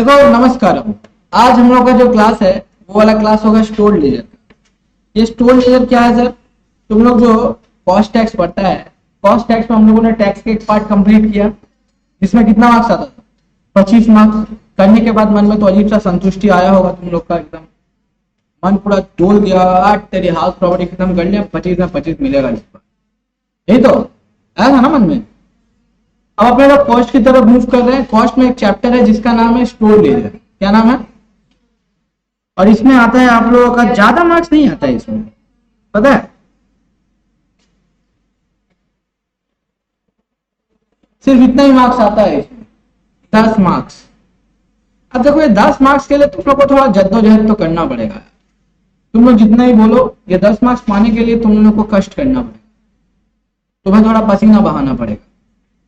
देखो नमस्कार। आज हम लोग का जो क्लास है वो वाला क्लास होगा स्टोर लेजर का। ये स्टोर लेजर क्या है सर? तुम लोग जो कॉस्ट टैक्स पढ़ता है, कॉस्ट टैक्स में हम लोगों ने टैक्स के एक पार्ट कंप्लीट किया जिसमें कितना मार्क्स आता था? 25 मार्क्स। करने के बाद मन में तो अजीब सा संतुष्टि आया होगा तुम लोग का, एकदम मन पूरा डोल गया, आज तेरी हाउस प्रॉपर्टी खत्म कर लिया, 25 में 25 मिलेगा इस पर। यही तो आया था ना मन में। अब अपने लोग कॉस्ट की तरफ मूव कर रहे हैं। कॉस्ट में एक चैप्टर है जिसका नाम है स्टोर लेजर। क्या नाम है? और इसमें आता है आप लोगों का ज्यादा मार्क्स नहीं आता है इसमें, पता है? सिर्फ इतना ही मार्क्स आता है इसमें, 10 मार्क्स। अब देखो ये 10 मार्क्स के लिए तुम लोग को थोड़ा जद्दोजहद तो करना पड़ेगा। तुम लोग जितना ही बोलो, ये 10 मार्क्स पाने के लिए तुम लोग को कष्ट करना पड़ेगा, तुम्हें थोड़ा पसीना बहाना पड़ेगा।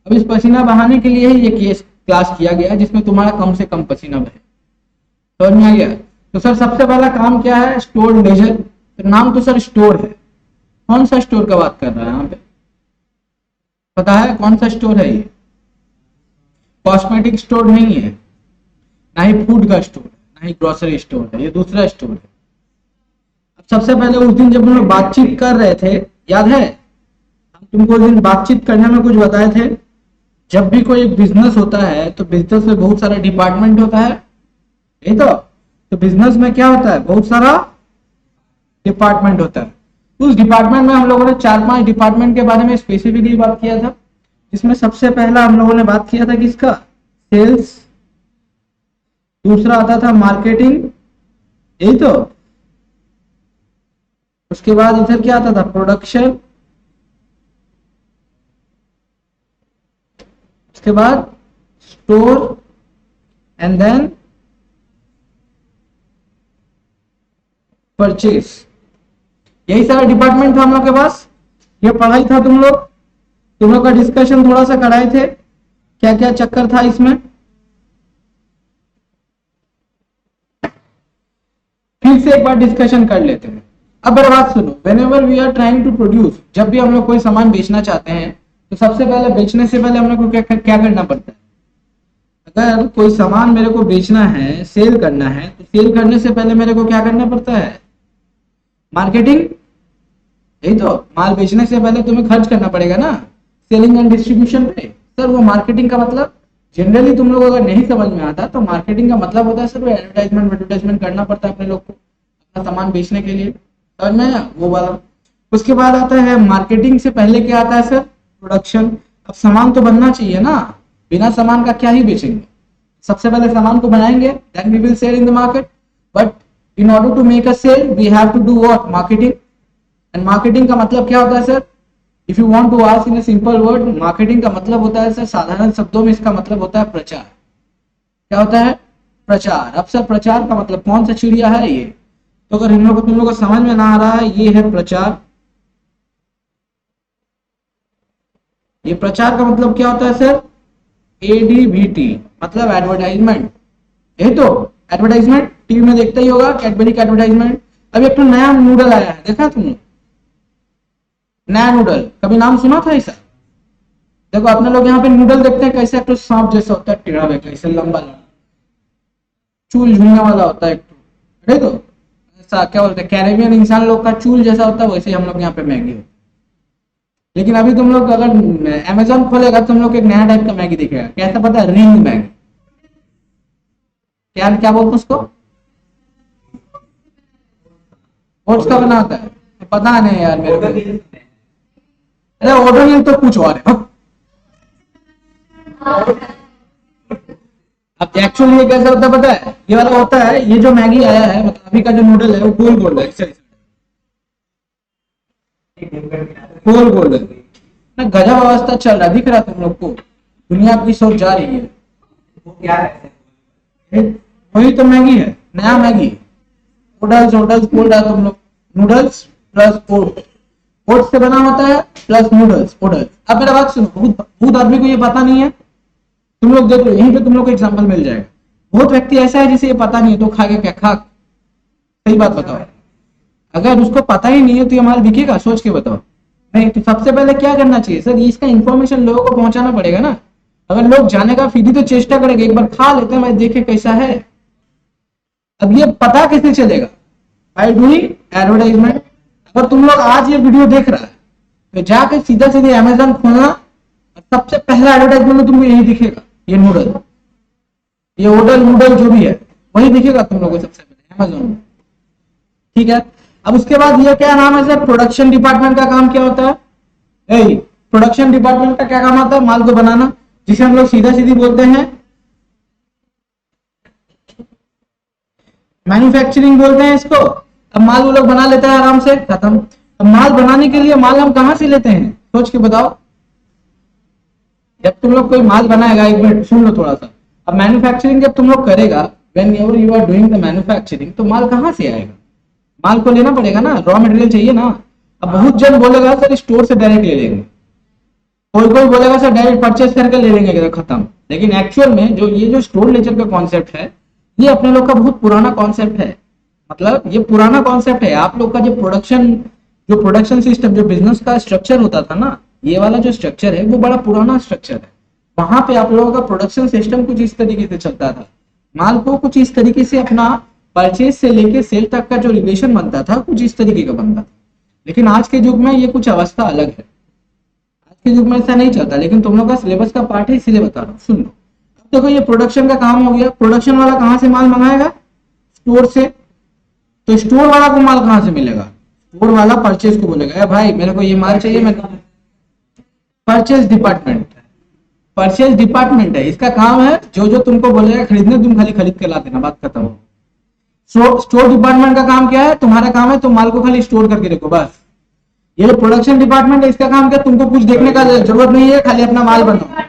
अब इस पसीना बहाने के लिए ही ये क्लास किया गया जिसमें तुम्हारा कम से कम पसीना बहे। समझ में आ गया? तो सर सबसे पहला काम क्या है? Store laser. तो नाम तो सर स्टोर है, कौन सा स्टोर का बात कर रहा है यहाँ पे? पता है कौन सा स्टोर है ये? कॉस्मेटिक स्टोर नहीं है, ना ही फूड का स्टोर है, ना ही ग्रोसरी स्टोर है, ये दूसरा स्टोर है। अब सबसे पहले उस दिन जब हम लोग बातचीत कर रहे थे, याद है हम तुमको उस दिन बातचीत करने में कुछ बताए थे? जब भी कोई बिजनेस होता है तो बिजनेस में बहुत सारा डिपार्टमेंट होता है, यही तो बिजनेस में क्या होता है? बहुत सारा डिपार्टमेंट होता है। उस डिपार्टमेंट में हम लोगों ने 4-5 डिपार्टमेंट के बारे में स्पेसिफिकली बात किया था। इसमें सबसे पहला हम लोगों ने बात किया था किसका? सेल्स। दूसरा आता था मार्केटिंग, यही तो। उसके बाद इधर क्या आता था? प्रोडक्शन। उसके बाद स्टोर एंड देन परचेज। यही सारा डिपार्टमेंट था हम लोग के पास। ये पढ़ाई था तुम लोग का डिस्कशन थोड़ा सा कराए थे, क्या क्या चक्कर था इसमें। फिर से एक बार डिस्कशन कर लेते हैं। अब मेरी बात सुनो, whenever we are trying to produce, जब भी हम लोग कोई सामान बेचना चाहते हैं तो सबसे पहले बेचने से पहले हम लोग को क्या करना पड़ता है? अगर कोई सामान मेरे को बेचना है, सेल करना है, तो सेल करने से पहले मेरे को क्या करना पड़ता है? मार्केटिंग। यही तो, माल बेचने से पहले तुम्हें खर्च करना पड़ेगा ना सेलिंग एंड डिस्ट्रीब्यूशन पे। सर वो मार्केटिंग का मतलब जनरली तुम लोग अगर नहीं समझ में आता तो मार्केटिंग का मतलब होता है सर वो एडवर्टाइजमेंट करना पड़ता है अपने लोग को अपना सामान बेचने के लिए। समझ में आया वो वाला? उसके बाद आता है मार्केटिंग से पहले क्या आता है सर? प्रोडक्शन। अब सामान तो बनना चाहिए ना, बिना सामान का क्या ही बेचेंगे? सबसे पहले सामान को बनाएंगे, then we will sell in the market. But in order to make a sale we have to do what? Marketing. And marketing का मतलब क्या होता है sir? If you want to ask in a simple word, marketing का मतलब होता है sir, साधारण शब्दों में इसका मतलब होता है प्रचार। क्या होता है? प्रचार। अब सर प्रचार का मतलब कौन सा चिड़िया है ये? तो अगर तुम लोग को समझ में ना आ रहा है, ये है प्रचार। ये प्रचार का मतलब क्या होता है सर? एडीवीटी, मतलब एडवर्टाइजमेंट। यही तो, एडवर्टाइजमेंट टीवी में देखता ही होगा, कैडबरी का एडवर्टाइजमेंट। अब एक तो नया नूडल आया है, देखा तुमने? नया नूडल, कभी नाम सुना था ऐसा? देखो अपने लोग यहाँ पे नूडल देखते हैं कैसे, एक तो सांप जैसा होता है, टेढ़ा बेका, कैसे लंबा लंबा, चूल झूलने वाला होता है एक तो, तो ऐसा क्या बोलते हैं, कैरेबियन इंसान लोग का चूल जैसा होता है, वैसे ही हम लोग यहाँ पे मैगी होता है। लेकिन अभी तुम लोग अगर अमेजोन खोलेगा तो तुम लोग एक नया टाइप का मैगी दिखेगा। कैसा पता है? Ring Maggi. क्या बोलते हैं उसको? ओट्स का बना होता है, पता नहीं यार मेरे को। अरे ओटोमिल तो कुछ और है। अब एक्चुअली ये कैसा होता है पता है? ये वाला होता है, ये जो मैगी आया है, मतलब अभी का जो नूडल है वो गोल गोल है, गोल गोल है ना। गजब अवस्था चल रहा है, दिख रहा है तुम लोग को? दुनिया की सोच जा रही है। वो क्या है? वही तो मैगी है, नया मैगी। नूडल्स नूडल्स बोल रहा है तुम लोग, नूडल्स प्लस ओट, ओट से बना होता है प्लस नूडल्स, ओडल्स। अब मेरा बात सुनो, बहुत आदमी को ये पता नहीं है। तुम लोग देख लो, यहीं पे तुम लोग को एग्जांपल मिल जाएगा। बहुत व्यक्ति ऐसा है जिसे ये पता नहीं है, तो खा के क्या खा? सही बात बताओ। अगर उसको पता ही नहीं है तो ये माल बिकेगा? सोच के बताओ। नहीं तो सबसे पहले क्या करना चाहिए सर? इसका इंफॉर्मेशन लोगों को पहुंचाना पड़ेगा ना। अगर लोग जाने का फिर भी तो चेष्टा करेंगे, एक बार खा लेते हैं भाई, देखे कैसा है। अब ये पता कैसे चलेगा? By doing advertisement. अगर तुम लोग आज ये वीडियो देख रहा है तो जाकर सीधा सीधे अमेजन खोलना, सबसे पहला एडवर्टाइजमेंट में तुमको यही दिखेगा, ये नूडल, ये होटल नूडल जो भी है वही दिखेगा तुम लोगों को सबसे पहले अमेजोन में। ठीक है, अब उसके बाद ये क्या नाम है सर, प्रोडक्शन डिपार्टमेंट का काम क्या होता है? प्रोडक्शन डिपार्टमेंट का क्या काम होता है? माल को बनाना, जिसे हम लोग सीधा सीधी बोलते हैं मैन्युफैक्चरिंग बोलते हैं इसको। अब माल वो लोग बना लेता है आराम से, खत्म। अब माल बनाने के लिए माल हम कहां से लेते हैं? सोच के बताओ। जब तुम लोग कोई माल बनाएगा, एक मिनट सुन लो थोड़ा सा, अब मैन्युफैक्चरिंग जब तुम लोग करेगा, whenever you are doing the manufacturing, तो माल कहां से आएगा? माल को लेना पड़ेगा ना, रॉ मटेरियल चाहिए ना। अब बहुत जन बोलेगा सर स्टोर से डायरेक्ट ले लेंगे, कोई कोई बोलेगा सर डायरेक्ट परचेस करके ले लेंगे, खत्म। लेकिन एक्चुअल में जो ये जो स्टोर नेचर का कॉन्सेप्ट है, ये अपने लोग का बहुत पुराना कॉन्सेप्ट है। मतलब ये पुराना कॉन्सेप्ट है। आप लोग का जो प्रोडक्शन सिस्टम, जो बिजनेस का स्ट्रक्चर होता था ना, ये वाला जो स्ट्रक्चर है वो बड़ा पुराना स्ट्रक्चर है। वहां पे आप लोगों का प्रोडक्शन सिस्टम कुछ इस तरीके से चलता था, माल को कुछ इस तरीके से अपना परचेज से लेके सेल तक का जो रिलेशन बनता था कुछ इस तरीके का बनता था। लेकिन आज के युग में ये कुछ अवस्था अलग है, आज के युग में ऐसा नहीं चलता। लेकिन तुम लोग का सिलेबस का पार्ट है, इसीलिए बता रहा हूँ, सुन लो। अब देखो ये प्रोडक्शन का काम हो गया, प्रोडक्शन वाला कहाँ से माल मंगाएगा? स्टोर से। तो स्टोर वाला को माल कहाँ से मिलेगा? स्टोर वाला परचेज को बोलेगा भाई मेरे को ये माल चाहिए, मैं परचेज डिपार्टमेंट, परचेज डिपार्टमेंट है, इसका काम है जो जो तुमको बोलेगा खरीदने, तुम खाली खरीद के ला देना, बात खत्म हो। स्टोर डिपार्टमेंट का काम क्या है? तुम्हारा काम है तुम माल को खाली स्टोर करके रखो, बस। ये जो प्रोडक्शन डिपार्टमेंट है, इसका काम क्या? तुमको कुछ देखने का जरूरत नहीं है, खाली अपना माल बनाओ।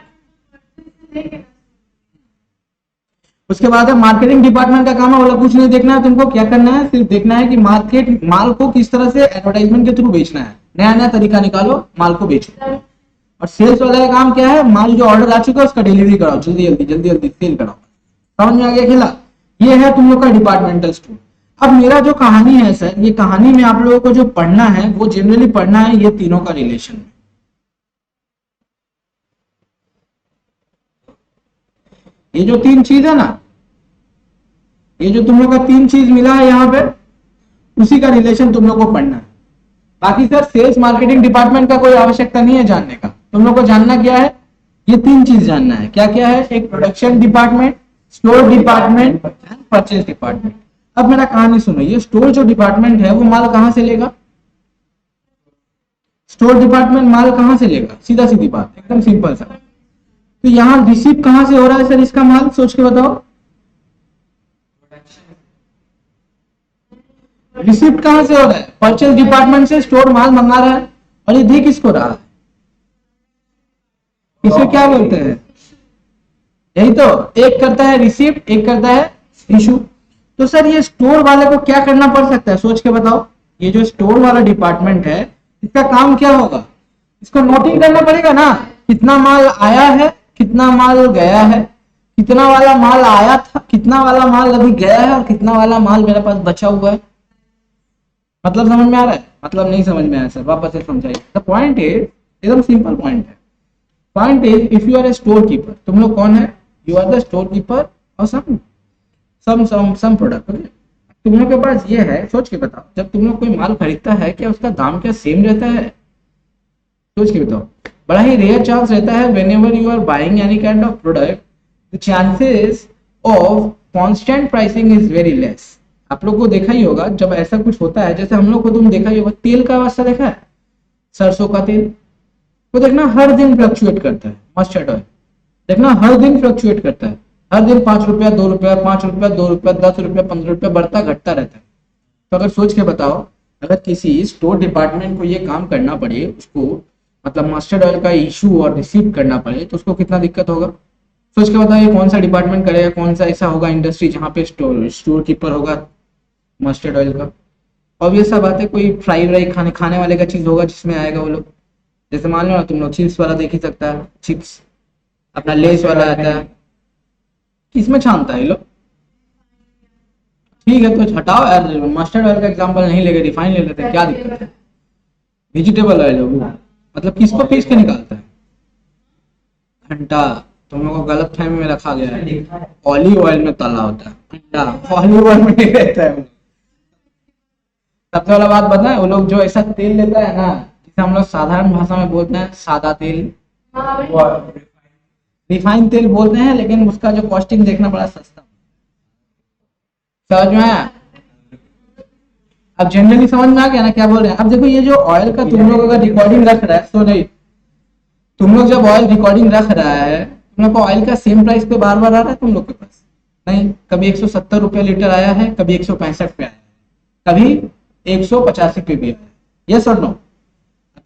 उसके बाद है मार्केटिंग डिपार्टमेंट का काम है, बोला कुछ नहीं देखना है तुमको, क्या करना है? सिर्फ देखना है कि माल को किस तरह से एडवर्टाइजमेंट के थ्रू बेचना है, नया नया तरीका निकालो, माल को बेचो। और सेल्स वाले का काम क्या है? माल जो ऑर्डर आ चुका है उसका डिलीवरी कराओ, जल्दी जल्दी जल्दी जल्दी सेल कराओ। समझ में आ गया खेला? ये है तुम लोग का डिपार्टमेंटल स्टोर। अब मेरा जो कहानी है सर, ये कहानी में आप लोगों को जो पढ़ना है वो जनरली पढ़ना है ये तीनों का रिलेशन। ये जो तीन चीज है ना, ये जो तुम लोग का तीन चीज मिला है यहाँ पे, उसी का रिलेशन तुम लोग को पढ़ना है। बाकी सर सेल्स मार्केटिंग डिपार्टमेंट का कोई आवश्यकता नहीं है जानने का। तुम लोग को जानना क्या है? ये तीन चीज जानना है। क्या क्या है? एक production department, store department and purchase department. अब मेरा कहानी सुनो, ये स्टोर जो डिपार्टमेंट है वो माल कहां से लेगा? स्टोर डिपार्टमेंट माल कहां से लेगा? सीधा सीधी बात, एकदम सिंपल सा। तो यहाँ रिसीव कहां से हो रहा है सर इसका माल? सोच के बताओ। रिसिप्ट कहां से हो रहा है? परचेज डिपार्टमेंट से स्टोर माल मंगा रहा है, और ये दे किसको रहा है? इसे क्या बोलते हैं? यही तो, एक करता है रिसिप्ट, एक करता है इशू। तो सर ये स्टोर वाले को क्या करना पड़ सकता है? सोच के बताओ। ये जो स्टोर वाला डिपार्टमेंट है, इसका काम क्या होगा? इसको नोटिंग करना पड़ेगा ना, कितना माल आया है, कितना माल गया है, कितना वाला माल आया था, कितना वाला माल अभी गया है, और कितना वाला माल मेरे पास बचा हुआ है। मतलब समझ में आ रहा है? मतलब नहीं समझ में आया सर, वापस से समझाइए। द पॉइंट इज, एकदम सिंपल पॉइंट है। Point is, if you are a store keeper, तुम लोग कौन है? You are the store keeper और सम प्रोडक्ट। तुम लोग के पास ये है, सोच के बताओ, जब तुम लोग कोई माल खरीदता है, क्या उसका दाम क्या सेम रहता है? सोच के बताओ। बड़ा ही रेयर चांस रहता है whenever you are buying any kind of product, the chances of constant pricing is very less. आप लोग को देखा ही होगा जब ऐसा कुछ होता है, जैसे हम लोग को तुम देखा ही होगा, तेल का अवस्था देखा है, सरसों का तेल, वो देखना हर दिन फ्लक्चुएट करता है। मस्टर्ड ऑयल देखना हर दिन फ्लक्चुएट करता है, हर दिन 5 रुपया 2 रुपया 5 रुपया 2 रुपया 10 रुपया 15 रुपया बढ़ता घटता रहता है। तो अगर सोच के बताओ, अगर किसी स्टोर डिपार्टमेंट को ये काम करना पड़े, उसको मतलब मस्टर्ड ऑयल का इशू और रिसीव करना पड़े, तो उसको कितना दिक्कत होगा? सोच के बताओ, ये कौन सा डिपार्टमेंट करेगा? कौन सा ऐसा होगा इंडस्ट्री जहाँ पे स्टोर कीपर होगा मस्टर्ड ऑयल का? ऑब्वियस सा बात है, कोई फ्राई व्राई खाने वाले का चीज होगा जिसमें आएगा वो लोग। जैसे मान लो ना, तुम लोग चिप्स वाला देख ही सकता है, चिप्स अपना लेस वाला आता है, किसमें छानता है ये लोग? ठीक है तो हटाओ यार, मस्टर्ड ऑयल का एग्जांपल नहीं लेके रिफाइन ले लेते हैं, क्या दिक्कत है? वेजिटेबल ऑयल है वो, मतलब किसको पीस के निकालता है? घंटा। तुम लोगों को गलत फहमी में रखा गया है, ऑलिव ऑयल में तला होता है अंडा, ऑलिव ऑयल में नहीं रहता है। सबसे वाला बात बताएं, वो लोग जो ऐसा तेल लेता है ना, जिसे हम लोग साधारण भाषा में बोलते हैं सादा तेल, रिफाइंड तेल बोलते हैं, लेकिन उसका जो कॉस्टिंग देखना बड़ा सस्ता, समझ में आया? अब जनरली समझ में आ गया ना क्या बोल रहे हैं। अब देखो ये जो ऑयल का तुम लोग अगर रिकॉर्डिंग रख रहा है, तो नहीं, तुम लोग जब ऑयल रिकॉर्डिंग रख रहा है, तुम लोग को ऑयल का सेम प्राइस पे बार बार आ रहा है तुम लोग के पास? नहीं, कभी 170 रुपये लीटर आया है, कभी 165 पे आया है, कभी 185 पे भी आया है, यस और नो?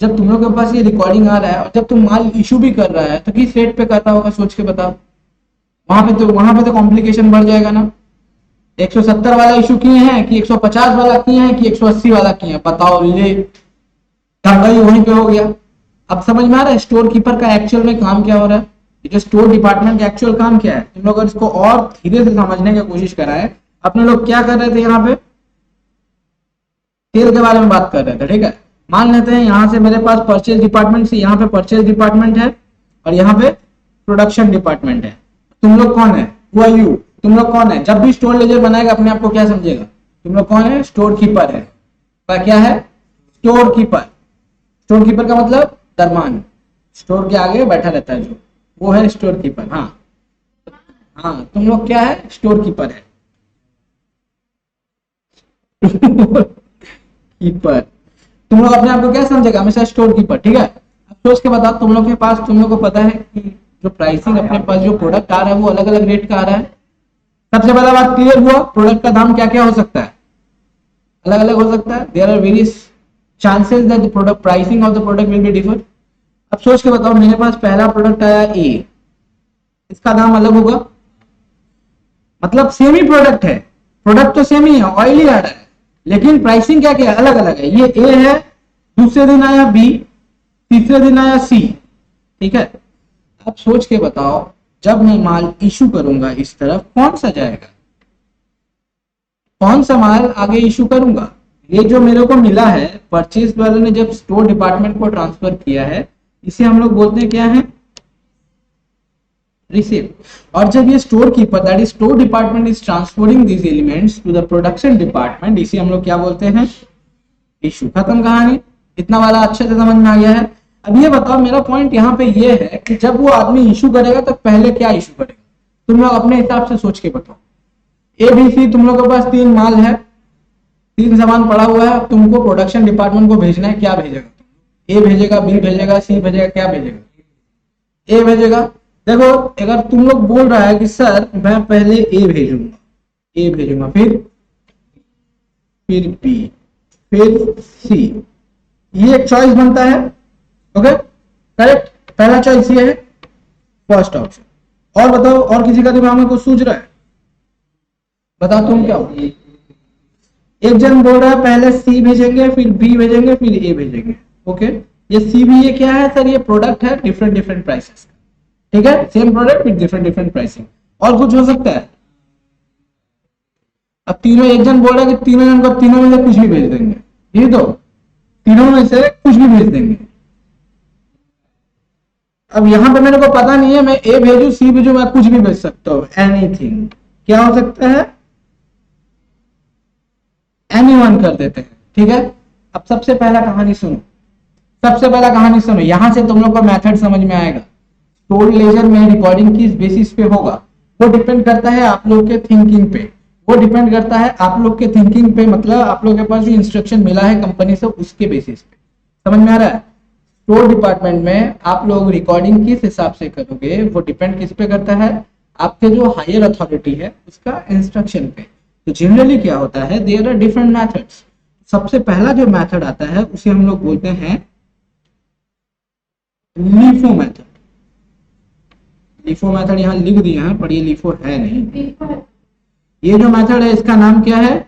जब तुम लोग के पास ये रिकॉर्डिंग आ रहा है और जब तुम माल इशू भी कर रहा है, तो किस रेट पे कर रहा होगा सोच के बताओ। वहां पे तो कॉम्प्लिकेशन बढ़ जाएगा ना। 170 वाला इशू किए हैं कि 150 वाला किए हैं कि 180 वाला किए हैं, बताओ, ले धंधा ही वहीं पे हो गया। अब समझ में आ रहा है स्टोर कीपर का एक्चुअल में काम क्या हो रहा है, ये जो स्टोर डिपार्टमेंट का एक्चुअल काम क्या है। तुम लोग अगर इसको और धीरे से समझने की कोशिश कराए, अपने लोग क्या कर रहे थे, यहाँ पे तेल के बारे में बात कर रहे थे, ठीक है। मान लेते हैं यहाँ से मेरे पास परचेज डिपार्टमेंट से यहाँ पे परचेज डिपार्टमेंट है और यहाँ पे प्रोडक्शन डिपार्टमेंट है। तुम लोग कौन है? Who are you? तुम लोग कौन है? जब भी स्टोर लेजर बनाएगा अपने आप को क्या समझेगा? तुम लोग कौन है? स्टोर कीपर है। क्या है? Store keeper. स्टोर कीपर का मतलब दरमान, स्टोर के आगे बैठा रहता है जो, वो है स्टोर कीपर। हाँ हाँ, तुम लोग क्या है? स्टोर कीपर है। कीपर, तुम लोग अपने आप को क्या समझेगा? हमेशा स्टोर कीपर, ठीक है। अब सोच के बताओ, तुम लोग के पास, तुम लोग को पता है कि जो प्राइसिंग अपने पास जो प्रोडक्ट आ रहा है वो अलग अलग रेट का आ रहा है। सबसे पहला बात क्लियर हुआ, प्रोडक्ट का दाम क्या क्या हो सकता है? अलग अलग हो सकता है। There are various chances that the product pricing of the product will be differ. अब सोच के बताओ, मेरे पास पहला प्रोडक्ट आया ए, इसका दाम अलग होगा, मतलब सेम ही प्रोडक्ट है, प्रोडक्ट तो सेम ही है, ऑयल ही आ रहा है, लेकिन प्राइसिंग क्या क्या अलग अलग है। ये ए है, दूसरे दिन आया बी, तीसरे दिन आया सी, ठीक है। अब सोच के बताओ, जब मैं माल इशू करूंगा इस तरफ, कौन सा जाएगा? कौन सा माल आगे इशू करूंगा? ये जो मेरे को मिला है, परचेज वाले ने जब स्टोर डिपार्टमेंट को ट्रांसफर किया है, इसे हम लोग बोलते हैं क्या है? रिसिप्ट। और जब ये store keeper, that is store department, is transferring this elements to the production department, इसे हम लोग क्या बोलते हैं? इशू। खत्म कहानी। इतना वाला अच्छे से समझ में आ गया है। अब ये बताओ, मेरा पॉइंट यहाँ पे ये है कि जब वो आदमी इशू करेगा तो पहले क्या इशू करेगा? तुम लोग अपने हिसाब से सोच के बताओ। ए बी सी, तुम लोग के पास 3 माल है, 3 सामान पड़ा हुआ है, तुमको प्रोडक्शन डिपार्टमेंट को भेजना है, क्या भेजेगा? ए भेजेगा, बी भेजेगा, सी भेजेगा, क्या भेजेगा? ए भेजेगा। देखो, अगर तुम लोग बोल रहा है कि सर मैं पहले ए भेजूंगा, फिर बी, फिर सी, ये एक चॉइस बनता है। ओके, करेक्ट, पहला चॉइस ये है, फर्स्ट ऑप्शन। और बताओ, और किसी का दिमाग में कुछ सूझ रहा है? बताओ तुम क्या हो? एक जन बोल रहा है पहले सी भेजेंगे, फिर बी भेजेंगे, फिर ए भेजेंगे। ओके, ये सी बी ये क्या है सर? ये प्रोडक्ट है डिफरेंट डिफरेंट प्राइसेस, ठीक है, same product with different different pricing. और कुछ हो सकता है? अब तीनों, एक जन बोल रहा है कि तीनों जन को तीनों में से कुछ भी भेज देंगे, ये तो तीनों में से कुछ भी भेज देंगे। अब यहां पे मेरे को पता नहीं है, मैं ए भेजू, सी भेजू, मैं कुछ भी भेज सकता हूं, एनीथिंग। क्या हो सकता है? एनीवन कर देते हैं, ठीक है। अब सबसे पहला कहानी सुनो, यहां से तुम लोग को मेथड समझ में आएगा। स्टोर लेजर में रिकॉर्डिंग किस बेसिस पे होगा, वो डिपेंड करता है आप लोग के थिंकिंग पे, मतलब आप लोग के पास जो इंस्ट्रक्शन मिला है कंपनी से, उसके बेसिस पे। समझ में आ रहा है? स्टोर डिपार्टमेंट में आप लोग रिकॉर्डिंग किस हिसाब से करोगे, वो डिपेंड किस पे करता है? आपके जो हायर अथॉरिटी है उसका इंस्ट्रक्शन पे। तो जनरली क्या होता है, देयर आर डिफरेंट मेथड्स। सबसे पहला जो मेथड आता है उसे हम लोग बोलते हैं लीफो मेथड। लीफो मेथड यहाँ लिख दिया है, पर ये लीफो है नहीं। ये जो मेथड है इसका नाम क्या है?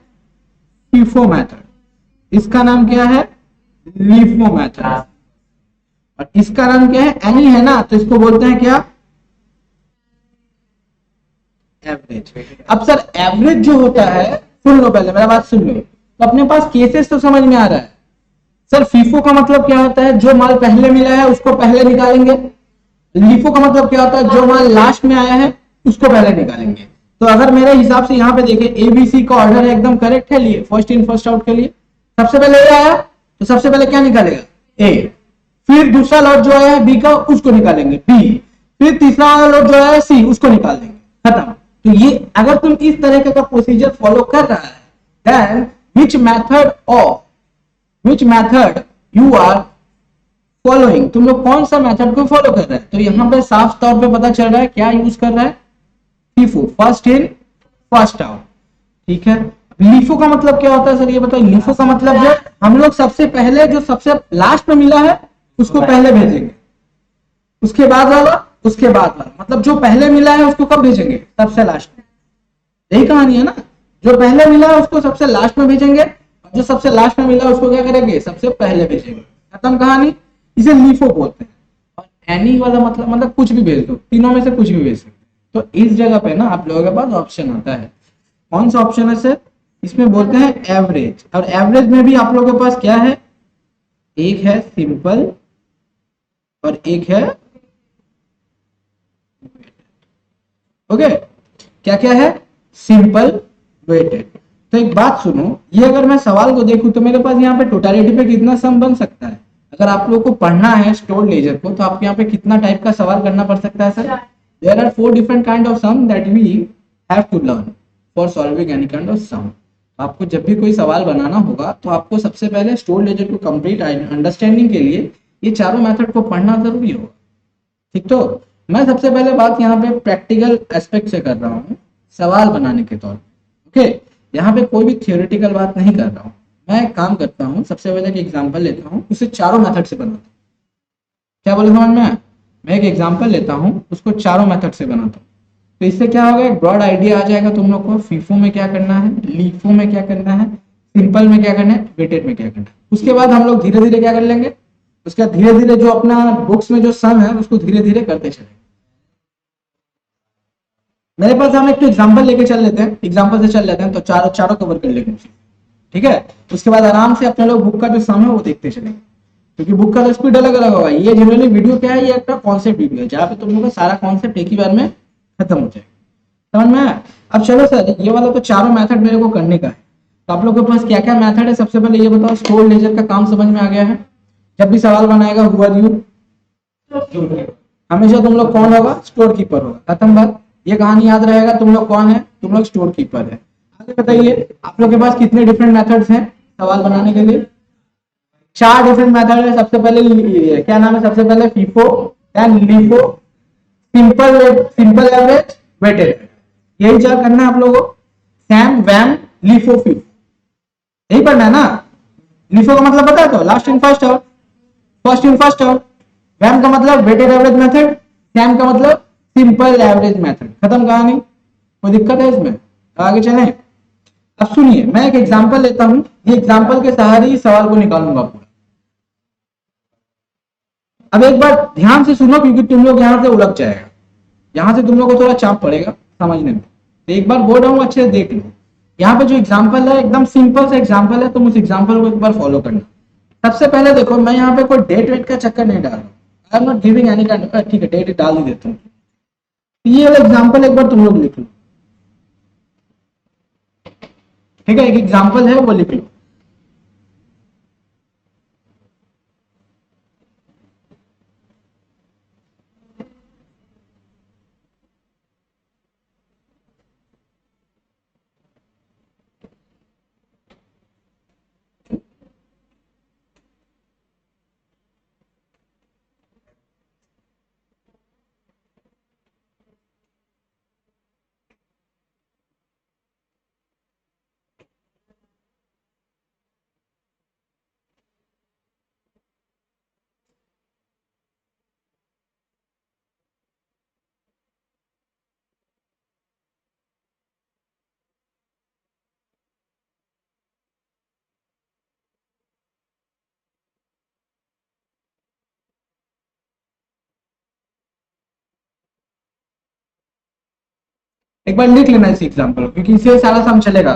FIFO method. इसका नाम क्या है? LIFO method. और इसका नाम क्या है? एनी है ना, तो इसको बोलते हैं क्या? एवरेज। अब सर एवरेज जो होता है, सुन लो पहले, मेरा बात सुन लो। तो अपने पास केसेस तो समझ में आ रहा है। सर फीफो का मतलब क्या होता है? जो माल पहले मिला है उसको पहले निकालेंगे, लीफो का मतलब क्या होता है, जो हमारे लास्ट में आया है उसको पहले निकालेंगे। तो अगर मेरे हिसाब से यहाँ पे देखें एबीसी का ऑर्डर है एकदम करेक्ट है, लिए फर्स्ट इन फर्स्ट आउट के लिए सबसे पहले ए आया, तो सबसे पहले क्या निकालेगा, ए। फिर दूसरा लॉट जो आया है बी का, उसको निकालेंगे बी। फिर तीसरा वाला लॉट जो आया है सी, उसको निकाल देंगे, खत्म। तो ये अगर तुम इस तरह का प्रोसीजर फॉलो कर रहा है, then which method you are following, तुम लोग कौन सा मेथड को फॉलो कर रहे हैं। तो यहाँ पे साफ तौर पे पता चल रहा है क्या यूज कर रहा है, FIFO, first in first out. ठीक है, लीफो का मतलब क्या होता है सर, ये बताइए। लीफो का मतलब जो हम लोग सबसे पहले जो सबसे लास्ट में मिला है उसको पहले भेजेंगे, उसके बाद वाला, उसके बाद वाला, मतलब जो पहले मिला है उसको कब भेजेंगे, सबसे लास्ट में। यही कहानी है ना, जो पहले मिला है उसको सबसे लास्ट में भेजेंगे, और जो सबसे लास्ट में मिला है उसको क्या करेंगे, सबसे पहले भेजेंगे, खत्म कहानी। इसे लीफो बोलते हैं। और एनी वाला मतलब कुछ भी भेज दो, तीनों में से कुछ भी भेज सकते। तो इस जगह पे ना आप लोगों के पास ऑप्शन आता है, कौन सा ऑप्शन है सर, इसमें बोलते हैं एवरेज। और एवरेज में भी आप लोगों के पास क्या है, एक है सिंपल और एक है, ओके, क्या क्या है, सिंपल वेटेड। तो एक बात सुनो, ये अगर मैं सवाल को देखूं तो मेरे पास यहाँ पे टोटलिटी पे कितना सम बन सकता है। अगर आप लोगों को पढ़ना है स्टोर लेजर को, तो आपको यहाँ पे कितना टाइप का सवाल करना पड़ सकता है sir, there are 4 different kind of sum that we have to learn for solving any kind of sum. आपको जब भी कोई सवाल बनाना होगा तो आपको सबसे पहले स्टोर लेजर को कंप्लीट अंडरस्टैंडिंग के लिए ये चारों मेथड को पढ़ना जरूरी होगा। ठीक, तो मैं सबसे पहले बात यहाँ पे प्रैक्टिकल एस्पेक्ट से कर रहा हूँ, सवाल बनाने के तौर पे। ओके, यहाँ पे कोई भी थियोरेटिकल बात नहीं कर रहा हूँ। मैं एक काम करता हूँ, सबसे पहले एक एग्जांपल लेता हूँ, उसे चारों मेथड से बनाता हूँ। क्या बोले समझ में आया? मैं एक एग्जांपल लेता हूँ, उसको चारों मेथड से बनाता हूँ। तो इससे क्या होगा, एक ब्रॉड आइडिया आ जाएगा तुम लोग को, फीफो में क्या करना है, लीफो में क्या करना है, सिंपल में क्या करना है, वेटेड में क्या करना है। उसके बाद हम लोग धीरे धीरे क्या कर लेंगे, उसका धीरे धीरे जो अपना बुक्स में जो सम है उसको धीरे धीरे करते चलेंगे। मेरे पास हम एक तो एग्जांपल लेके चल लेते हैं, एग्जांपल से चल लेते हैं, तो चारों चारों कवर कर लेंगे। ठीक है, उसके बाद आराम से अपने लोग बुक का जो सम है वो देखते चलेंगे, क्योंकि बुक का तो स्पीड अलग अलग होगा। ये जनरली वीडियो क्या है, ये एक कॉन्सेप्ट वीडियो है जहाँ पे तुम लोग का सारा कॉन्सेप्ट एक ही बार में खत्म हो जाएगा, समझ में आया? अब चलो सर, ये वाला तो चारों मेथड मेरे को करने का है। तो आप लोग के पास क्या क्या मेथड है, सबसे पहले ये बताओ। स्टोर लेजर का काम समझ में आ गया है, जब भी सवाल बनाएगा हु आर यू, हमेशा तुम लोग कौन होगा, स्टोर कीपर होगा, खत्म बात। ये कहानी याद रहेगा, तुम लोग कौन है, तुम लोग स्टोर कीपर है। आगे बताइए, आप लोग के पास कितने डिफरेंट मेथड्स हैं सवाल बनाने के लिए, 4 डिफरेंट मेथड है। सबसे पहले क्या नाम है, सबसे पहले FIFO, then LIFO, simple average, weighted. यही चार करना है आप लोगों को, सैम वैम लीफो फीफो, यही पढ़ना है ना। लीफो का मतलब पता है, तो last in first out, first in first out. वैम का मतलब वेटेड एवरेज मेथड, सैम का मतलब सिंपल एवरेज मेथड, खत्म कहानी। कोई दिक्कत है इसमें, आगे चलें। अब सुनिए, मैं एक एग्जांपल लेता हूं, ये एग्जांपल के सहारे ही सवाल को निकालूंगा पूरा। अब एक बार ध्यान से सुनो, क्योंकि तुम लोग यहां से उलझ जाएगा, यहां से तुम लोग को थोड़ा चाप पड़ेगा समझने में। तो एक बार बोल रहा हूं, अच्छे से देख लो। यहाँ पे जो एग्जांपल है एकदम सिंपल सा एग्जांपल है, तुम उस एग्जांपल को एक बार फॉलो करना। सबसे पहले देखो, मैं यहाँ पे कोई डेट वेट का चक्कर नहीं डाल रहा हूँ, I am not giving any kind of, ठीक है डेट डाल ही देता हूँ। ये वाला एग्जांपल एक बार तुम लोग लिख लो, ठीक है, एक एग्जांपल है वो लिख लो। एक बार लिख लेना इस एग्जांपल को, क्योंकि इससे सारा सम चलेगा।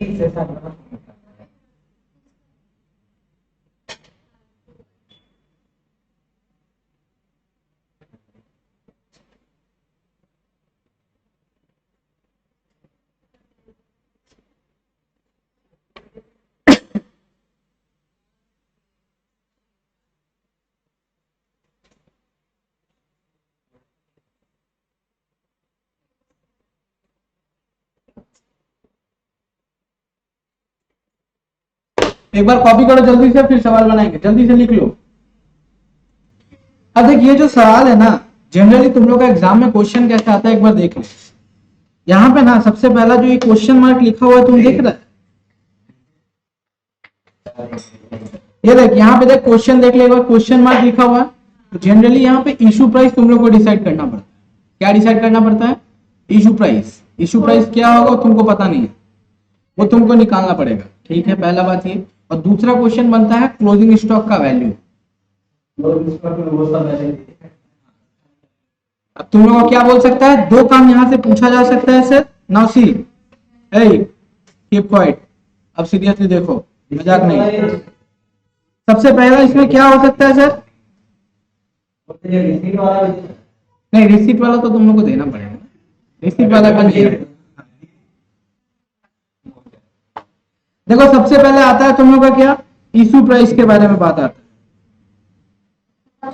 एक बार कॉपी करो जल्दी से, फिर सवाल बनाएंगे, जल्दी से लिख लो। अब देख ये जो सवाल है ना, जनरली तुम लोग का एग्जाम में क्वेश्चन कैसे आता है एक बार देख लो। यहाँ पे ना सबसे पहला जो ये क्वेश्चन मार्क लिखा हुआ है तुम देख रहा है, ये देख यहाँ पे देख क्वेश्चन देख ले एक बार, क्वेश्चन मार्क लिखा हुआ है। तो जनरली यहाँ पे इशू प्राइस तुम लोग को डिसाइड करना पड़ता है। क्या डिसाइड करना पड़ता है? Issue price. इशू प्राइस क्या होगा तुमको पता नहीं है, वो तुमको निकालना पड़ेगा, ठीक है, पहला बात ये। और दूसरा क्वेश्चन बनता है क्लोजिंग स्टॉक का वैल्यू। अब तुम लोग को क्या बोल सकता है, दो काम यहां से पूछा जा सकता है sir. Now see, keep quiet, अब सीरियसली देखो, मजाक नहीं। सबसे पहला इसमें क्या हो सकता है सर? नहीं, रिसीट वाला तो तुम लोग को देना पड़ेगा, रिसीट वाला का नहीं। देखो सबसे पहले आता है तुम लोग का क्या, इशू प्राइस के बारे में बात आता है।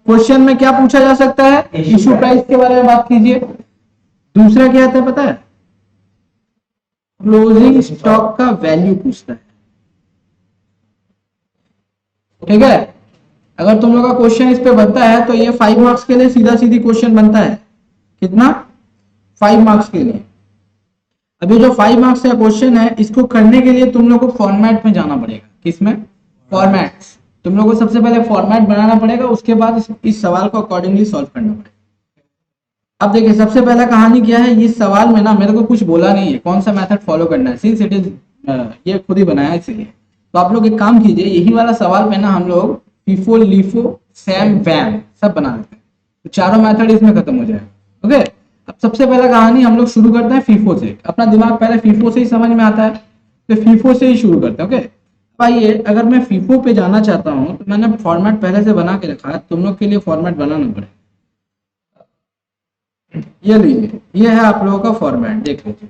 क्वेश्चन में क्या पूछा जा सकता है? इशू प्राइस के बारे में बात कीजिए। दूसरा क्या आता है पता है? क्लोजिंग स्टॉक का वैल्यू पूछता है, ठीक है। अगर तुम लोग का क्वेश्चन इस पे बनता है तो ये 5 मार्क्स के लिए सीधा सीधी क्वेश्चन बनता है। कितना? 5 मार्क्स के लिए। अभी जो 5 मार्क्स का क्वेश्चन है, इसको करने के लिए तुम लोग को फॉर्मेट में जाना पड़ेगा। किसमें? फॉर्मेट्स। तुम लोग को सबसे पहले फॉर्मेट बनाना पड़ेगा, उसके बाद इस सवाल को अकॉर्डिंगली सॉल्व करना पड़ेगा। अब देखिए सबसे पहला कहानी क्या है, इस सवाल में ना मेरे को कुछ बोला नहीं है कौन सा मेथड फॉलो करना है, सिंस इट इज ये खुद ही बनाया इसलिए। तो आप लोग एक काम कीजिए, यही वाला सवाल पे ना हम लोग फीफो, लीफो, सैम, वैम सब बना देते हैं, तो चारों मेथड इसमें खत्म हो जाएगा। ओके, अब सबसे पहला कहानी हम लोग शुरू करते हैं फीफो से। अपना दिमाग पहले फीफो से ही समझ में आता है, तो फीफो से ही शुरू करते हैं। ओके, आइए, अगर मैं फीफो पे जाना चाहता हूं तो मैंने फॉर्मेट पहले से बना के रखा है, तुम लोग के लिए फॉर्मेट बनाना पड़ेगा। ये लीजिए, ये है आप लोगों का फॉर्मेट, देख लीजिए।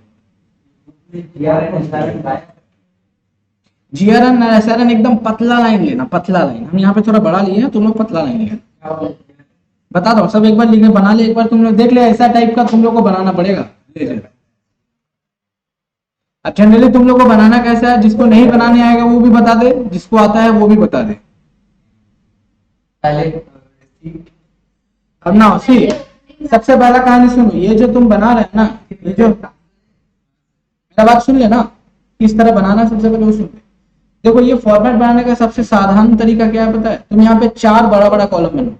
जीआरएन एसआरएन एकदम पतला लाइन लेना, पतला लाइन। हम यहाँ पे थोड़ा बड़ा लिए हैं, तुम लोग पतला लाइन लेना। बता दो सब एक बार लिखे, बना ले एक बार, तुम लोग देख ले, ऐसा टाइप का तुम लोग को बनाना पड़ेगा। अब जनरली तुम लोग को बनाना कैसा है, जिसको नहीं बनाने आएगा वो भी बता दे, जिसको आता है वो भी बता दे। अब ना सी, सबसे पहला कहानी सुनो, ये जो तुम बना रहे हैं ना, ये जो मेरा बात सुन लेना, किस तरह बनाना सबसे पहले वो सुन ले। देखो ये फॉर्मेट बनाने का सबसे साधारण तरीका क्या है पता है? तुम यहाँ पे 4 बड़ा बड़ा कॉलम बनाओ,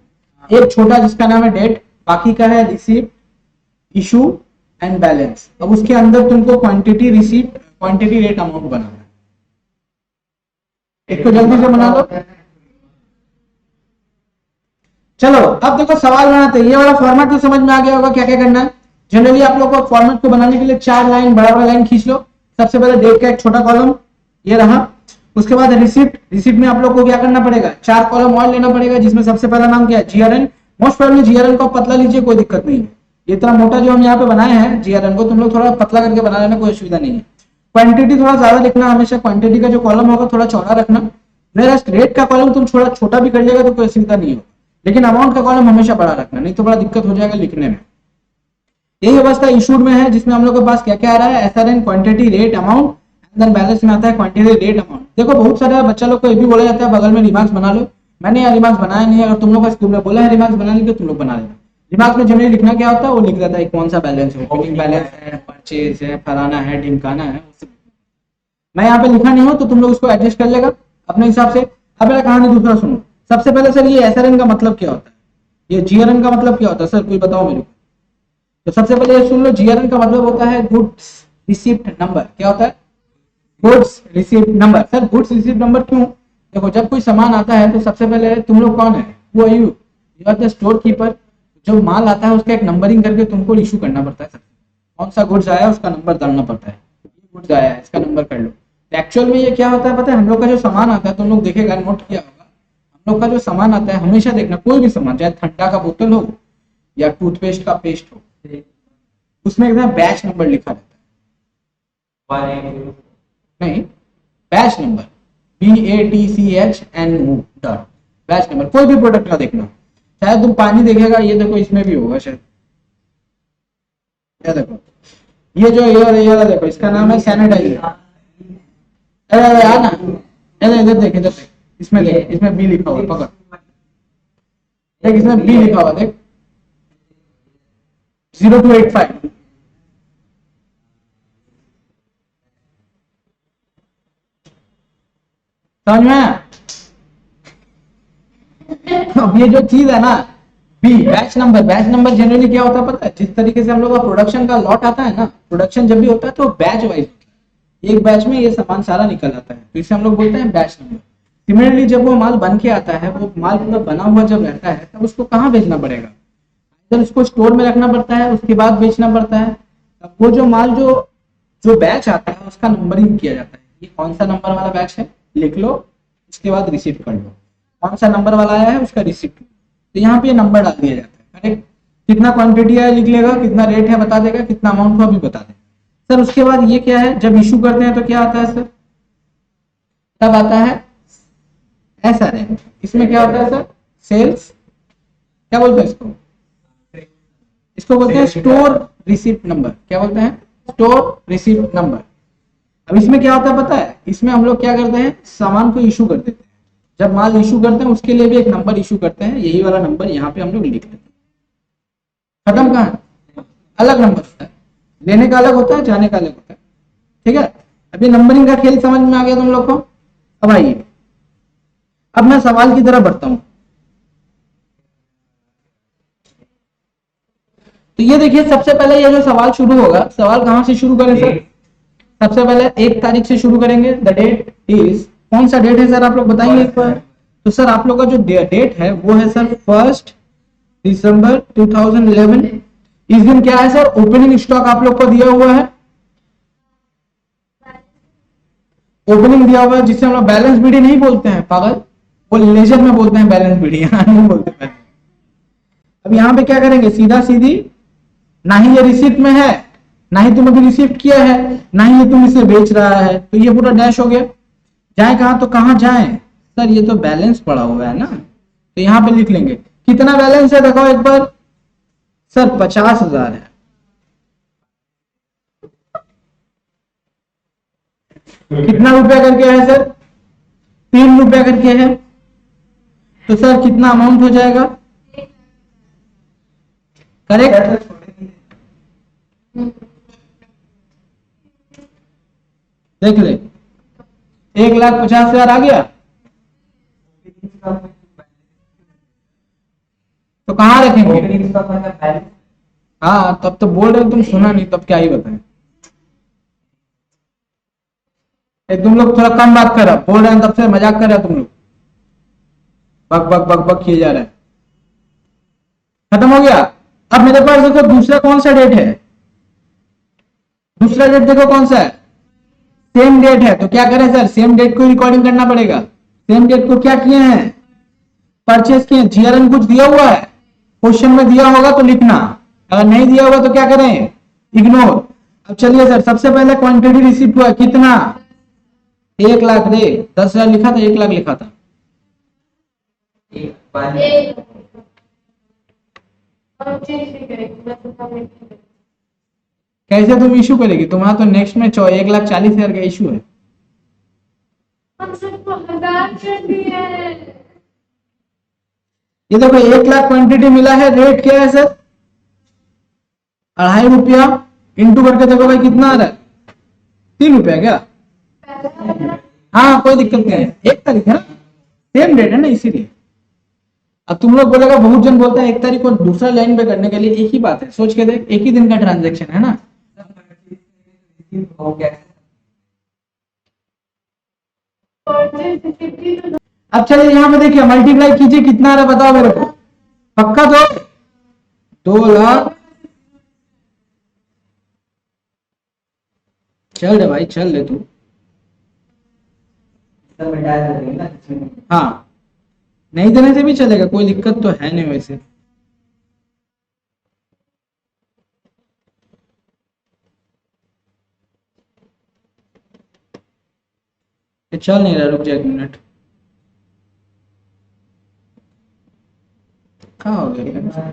एक छोटा जिसका नाम है डेट, बाकी का है रिसीप्ट, इशू एंड बैलेंस। अब उसके अंदर तुमको quantity, receipt, quantity, rate, amount बनाना है। एक तो जल्दी से बना लो। चलो अब देखो सवाल बनाते हैं। ये वाला फॉर्मेट तो समझ में आ गया होगा क्या क्या करना है। जनरली आप लोग को फॉर्मेट को बनाने के लिए 4 लाइन बड़ा बड़ा लाइन खींच लो। सबसे पहले डेट का एक छोटा कॉलम ये रहा, उसके बाद रिसिप्ट, रिसिप्ट में आप लोग को क्या करना पड़ेगा, 4 कॉलम और लेना पड़ेगा, जिसमें सबसे पहला नाम क्या है, जीआरएन। मोस्ट प्रॉब्लली जीआरएन को पतला लीजिए, कोई दिक्कत नहीं है। इतना मोटा जो हम यहाँ पे बनाए हैं जीआरएन को, तुम लोग थोड़ा पतला करके बना लेना, कोई असुविधा नहीं है। क्वांटिटी थोड़ा ज्यादा लिखना, हमेशा क्वांटिटी का जो कॉलम होगा थोड़ा चौड़ा रखना। रेट का कॉलम तुम थोड़ा छोटा भी कर लेगा तो कोई असुविधा नहीं होगा, लेकिन अमाउंट का कॉलम हमेशा बड़ा रखना, नहीं तो बड़ा दिक्कत हो जाएगा लिखने में। यही अवस्था इशूड में है, जिसमें हम लोग के पास क्या क्या आ रहा है, SRN, quantity, rate, amount, then balance में आता है क्वांटिटी, रेट, अमाउंट। देखो बहुत सारे बच्चा लोग को ये भी बोला जाता है बगल में रिमार्क्स बना लो। मैंने यहाँ रिमार्क्स बनाया नहीं है, अगर तुम लोग का स्कूल में बोला है रिमार्क्स बनाने के तुम लोग बना लेना। रिमार्क्स में जनरली लिखना क्या होता है, वो लिख देता है कौन सा बैलेंस है, ओपनिंग बैलेंस है, परचेज है, फलाना है, ढिमकाना है। मैं यहाँ पे लिखा नहीं हूँ तो तुम लोग उसको एडजस्ट कर लेगा अपने हिसाब से। अब मेरा कहानी दूसरा सुनो। सबसे पहले सर ये एसआरएन का मतलब क्या होता है, ये जीआरएन का मतलब क्या होता है सर, कोई बताओ मेरे को। तो सबसे पहले ये सुन लो, जीआरएन का मतलब होता है गुड्स रिसीप्ट नंबर। क्या होता है, goods receipt number. Sir goods receipt number क्यों? देखो जब कोई सामान आता है तो सबसे पहले तुम लोग कौन है, वो you are the store keeper. जो माल आता है उसका एक नंबरिंग करके तुमको इशू करना पड़ता है। कौन सा गुड्स आया उसका नंबर डालना पड़ता है, गुड्स आया है, इसका नंबर कर लो। तो एक्चुअल में ये क्या होता है पता है, हम लोग का जो सामान आता है, तुम लोग देखेगा, नोट किया होगा, हम लोग का जो सामान आता है, हमेशा देखना कोई भी सामान, चाहे ठंडा का बोतल हो या टूथपेस्ट का पेस्ट हो, उसमें एकदम बैच नंबर लिखा रहता है। नहीं, batch number, BATCHN dot, batch number. कोई भी प्रोडक्ट का देखना, शायद तुम पानी देखेगा, ये देखो इसमें भी होगा शायद, ये देखो, ये जो ये वाला देखो, इसका नाम है सैनिटाइजर। अरे यार ना, इधर देख, इधर देख, इसमें देख, इसमें बी लिखा हुआ, पकड़ देख, इसमें बी लिखा हुआ देख, 0285। समझ में आया? अब ये जो चीज है ना, B batch number, batch number generally क्या होता है पता है, जिस तरीके से हम लोग का प्रोडक्शन का लॉट आता है ना, प्रोडक्शन जब भी होता है तो बैच वाइज, एक बैच में ये सामान सारा निकल आता है, तो इसे हम लोग बोलते हैं बैच नंबर। सिमिलरली जब वो माल बन के आता है, वो माल पूरा बना हुआ जब रहता है, तब उसको कहाँ भेजना पड़ेगा, जब उसको स्टोर में रखना पड़ता है, उसके बाद बेचना पड़ता है। तब वो जो माल जो बैच आता है, उसका नंबरिंग किया जाता है, ये कौन सा नंबर वाला बैच है, लिख लो, इसके बाद रिसीव कर लो, कौन सा नंबर वाला आया है उसका रिसिप्ट। तो यहाँ पे नंबर डाल दिया जाता है, करेक्ट। कितना क्वांटिटी है लिख लेगा, कितना रेट है बता देगा, कितना अमाउंट हुआ भी बता देगा। सर उसके बाद ये क्या है, जब इशू करते हैं तो क्या आता है सर, तब आता है SRN। इसमें क्या होता है सर, सेल्स, क्या बोलते हैं इसको, इसको बोलते हैं स्टोर रिसिप्ट नंबर। क्या बोलते हैं, स्टोर रिसिप्ट नंबर। अब इसमें क्या होता है पता है, इसमें हम लोग क्या करते हैं, सामान को इशू कर देते हैं, जब माल इशू करते हैं उसके लिए भी एक नंबर इशू करते हैं, यही वाला नंबर यहाँ पे हम लोग लिख देते हैं। खत्म कहाँ, अलग नंबर होता है, लेने का अलग होता है, जाने का अलग होता है, ठीक है। अब ये नंबरिंग का खेल समझ में आ गया तुम लोग को। अब आइए, अब मैं सवाल की तरफ बढ़ता हूं। तो ये देखिए, सबसे पहले ये जो सवाल शुरू होगा, सवाल कहां से शुरू करें सर, सबसे पहले 1 तारीख से शुरू करेंगे। द डेट इज, कौन सा डेट है सर आप लोग बताइए एक बार। तो सर आप लोग का जो डेट है वो है सर 1 दिसंबर 2011। इस दिन क्या है सर, ओपनिंग स्टॉक आप लोग को दिया हुआ है, ओपनिंग दिया हुआ है, जिससे हम लोग बैलेंस बीडी नहीं बोलते हैं पागल, वो लेजर में बोलते हैं बैलेंस बीडी, यहाँ नहीं बोलते हैं। अब यहाँ पे क्या करेंगे, सीधा सीधी, ना ही ये रिसिप्ट में है, ना ही तुम अभी रिसीव किया है, ना ही ये तुम इसे बेच रहा है, तो ये पूरा डैश हो गया। जाए कहां, तो कहां जाए सर, ये तो बैलेंस पड़ा हुआ है ना, तो यहाँ पे लिख लेंगे कितना बैलेंस है, देखो एक बार सर 50,000 है। कितना रुपया करके है सर, 3 रुपया करके है, तो सर कितना अमाउंट हो जाएगा, करेक्ट। देख ले, 1,50,000 आ गया, तो कहां रखेंगे, हाँ तब तो बोल रहे हो, तुम सुना नहीं, तब क्या ही बताएं। तुम लोग थोड़ा कम बात कर रहे हो, बोल रहे हैं तब से मजाक कर रहे हो तुम लोग, बक बक बक बक किए जा रहे हैं। खत्म हो गया। अब मेरे पास देखो दूसरा कौन सा डेट है, दूसरा डेट देखो कौन सा है, सेम डेट है, तो क्या करें सर, सेम डेट को रिकॉर्डिंग करना पड़ेगा। सेम डेट को क्या किए हैं, परचेस किए। जीआरएन कुछ दिया हुआ है, क्वेश्चन में दिया होगा तो लिखना, अगर नहीं दिया होगा तो क्या करें, इग्नोर। अब चलिए सर, सबसे पहले क्वांटिटी रिसीव हुआ कितना, 1 लाख रे, 10,000 लिखा था, 1 लाख लिखा था। कैसे तुम इशू करेगी, तुम्हारा तो नेक्स्ट में 1,40,000 का इशू है। ये देखो 1 लाख क्वांटिटी मिला है, रेट क्या है सर, 2.5 रुपया, इंटू करके देखो भाई कितना आ रहा है, 3 रुपया क्या, हाँ कोई दिक्कत नहीं है, 1 तारीख है ना, सेम डेट है ना, इसीलिए। अब तुम लोग बोलेगा, बहुत जन बोलता है 1 तारीख को दूसरा लाइन पे करने के लिए, एक ही बात है, सोच के देख, एक ही दिन का ट्रांजेक्शन है ना। अब चलिए यहाँ पे देखिए, मल्टीप्लाई कीजिए, कितना आ रहा है बताओ मेरे को, पक्का तो 2 लाख चल रे भाई, चल ले तू। हाँ, नहीं देने से भी चलेगा, कोई दिक्कत तो है नहीं वैसे। ये चल नहीं रहा, रुक जा 1 मिनट। कहाँ हो गया?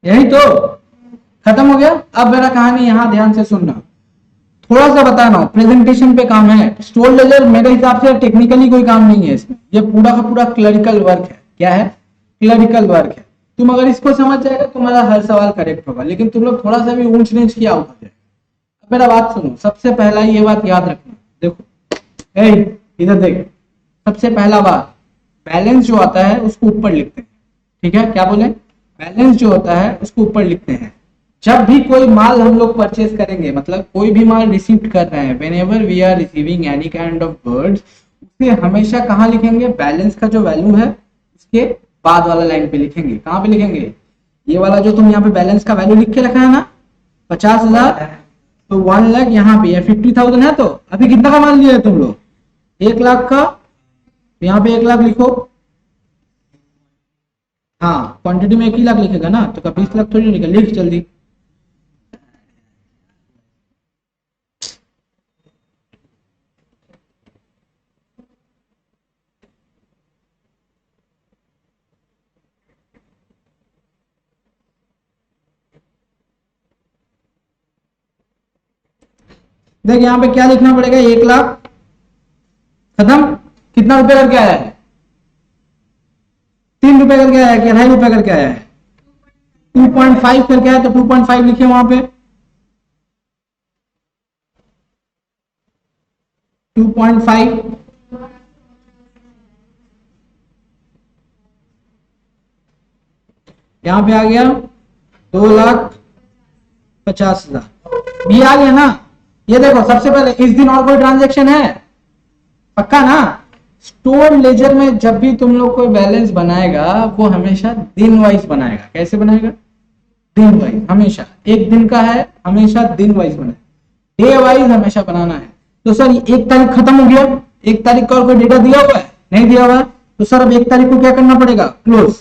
यही तो खत्म हो गया। अब मेरा कहानी यहाँ ध्यान से सुनना, थोड़ा सा बताना। प्रेजेंटेशन पे काम है, स्टोर लेजर मेरे हिसाब से टेक्निकली कोई काम नहीं है इसमें, ये पूरा का पूरा क्लरिकल वर्क है। क्या है? क्लरिकल वर्क है। तुम अगर इसको समझ जाएगा तुम्हारा हर सवाल करेक्ट होगा, लेकिन तुम लोग थोड़ा सा भी ऊंच नीच किया आउट हो जाएगा। अब मेरा बात सुनो, सबसे पहला ये बात याद रखना। देखो इधर देख, सबसे पहला बात, बैलेंस जो आता है उसको ऊपर लिखते हैं। ठीक है, क्या बोले? बैलेंस जो होता है उसको ऊपर लिखते हैं। जब भी कोई माल हम लोग परचेज करेंगे, मतलब कोई भी माल रिसीव कर रहे हैं, whenever we are receiving any kind of goods, उसे हमेशा कहाँ लिखेंगे? बैलेंस का जो वैल्यू है उसके बाद वाला लाइन पे लिखेंगे। कहाँ पे लिखेंगे? ये वाला जो तुम यहाँ पे बैलेंस का वैल्यू लिख के रखा है ना, 50,000, तो 1 लाख यहाँ पे 50,000 है। तो अभी कितना का माल लिया है तुम लोग? 1 लाख का। यहाँ पे 1 लाख लिखो। हाँ, क्वांटिटी में 1 ही लाख लिखेगा ना, तो 20 लाख थोड़ी लिखेगा। लिख जल्दी। देख यहाँ पे क्या लिखना पड़ेगा? 1 लाख खत्म। कितना रुपए करके आया है? 3 रुपए करके आया है कि 2.5 रुपए करके आया है? 2.5 करके आया, तो 2.5 लिखे वहां पे। 2.5 यहाँ पे आ गया 2,50,000 भी आ गया ना। ये देखो, सबसे पहले इस दिन और कोई ट्रांजेक्शन है? पक्का ना? स्टोर लेजर में जब भी तुम लोग कोई बैलेंस बनाएगा वो हमेशा दिन वाइज बनाएगा। कैसे बनाएगा? दिन वाइज। हमेशा एक दिन का है, हमेशा दिन वाइज बनाएगा, डे वाइज हमेशा बनाना है। तो सर 1 तारीख खत्म हो गया, 1 तारीख का और कोई डेटा दिया हुआ है? नहीं दिया हुआ। तो सर अब 1 तारीख को क्या करना पड़ेगा? क्लोज।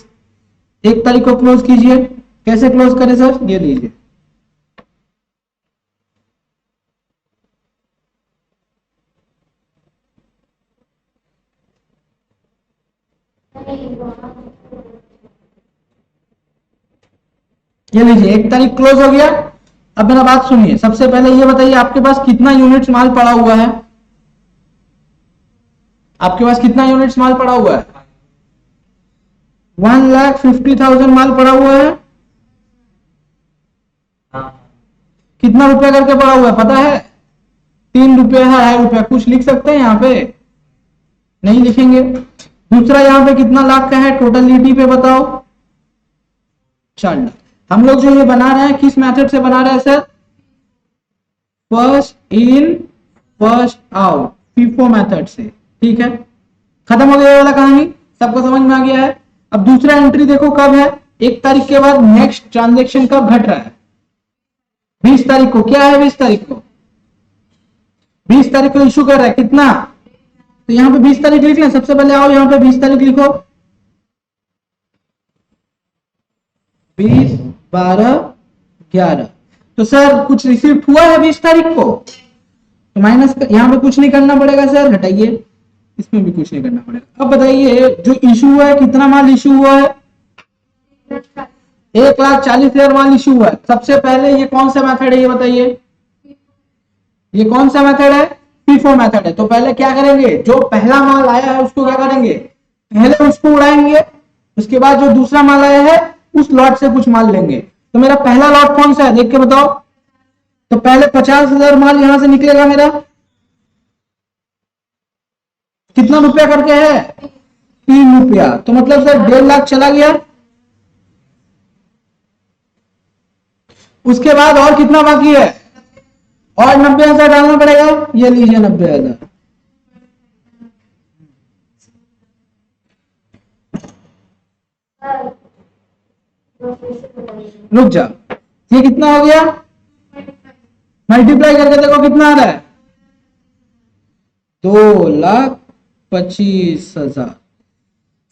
1 तारीख को क्लोज कीजिए। कैसे क्लोज करें सर? ये लीजिए। ये लीजिए, 1 तारीख क्लोज हो गया। अब मेरा बात सुनिए, सबसे पहले ये बताइए आपके पास कितना यूनिट्स माल पड़ा हुआ है? आपके पास कितना यूनिट्स माल पड़ा हुआ है? 1,50,000 माल पड़ा हुआ है। कितना रुपया करके पड़ा हुआ है पता है? 3 रुपया है, 2.5 रुपया। कुछ लिख सकते हैं यहाँ पे? नहीं लिखेंगे। दूसरा, यहाँ पे कितना लाख का है टोटलिटी पे बताओ? 4 लाख। हम लोग जो ये बना रहे हैं किस मेथड से बना रहे हैं sir? First in first out, FIFO method से। ठीक है, खत्म हो गया ये वाला कहानी, सबको समझ में आ गया है। अब दूसरा एंट्री देखो कब है? 1 तारीख के बाद नेक्स्ट ट्रांजेक्शन कब घट रहा है? 20 तारीख को। क्या है 20 तारीख को? 20 तारीख को इशू कर रहा है कितना? तो यहाँ पे 20 तारीख लिख लें। सबसे पहले आओ यहाँ पे 20 तारीख लिखो। 20, 12, 11। तो सर कुछ रिसीव्ड हुआ है 20 तारीख को? तो माइनस यहाँ पे कुछ नहीं करना पड़ेगा सर, हटाइए। इसमें भी कुछ नहीं करना पड़ेगा। अब बताइए जो इशू हुआ है, कितना माल इशू हुआ है? 1,40,000 माल इशू हुआ है। सबसे पहले ये कौन सा मेथड है ये बताइए? ये कौन सा मेथड है? फीफो मेथड है। तो पहले क्या करेंगे? जो पहला माल आया है उसको क्या करेंगे? पहले उसको उड़ाएंगे। उसके बाद जो दूसरा माल आया है उस लॉट से कुछ माल लेंगे। तो मेरा पहला लॉट कौन सा है देख के बताओ? तो पहले 50,000 माल यहां से निकलेगा मेरा। कितना रुपया करके है? 3 रुपया। तो मतलब सर 1.5 लाख चला गया। उसके बाद और कितना बाकी है? और 90,000 डालना पड़ेगा। ये लीजिए 90,000। रुक जा, ये कितना हो गया, मल्टीप्लाई करके देखो कितना आ रहा है, 2,25,000।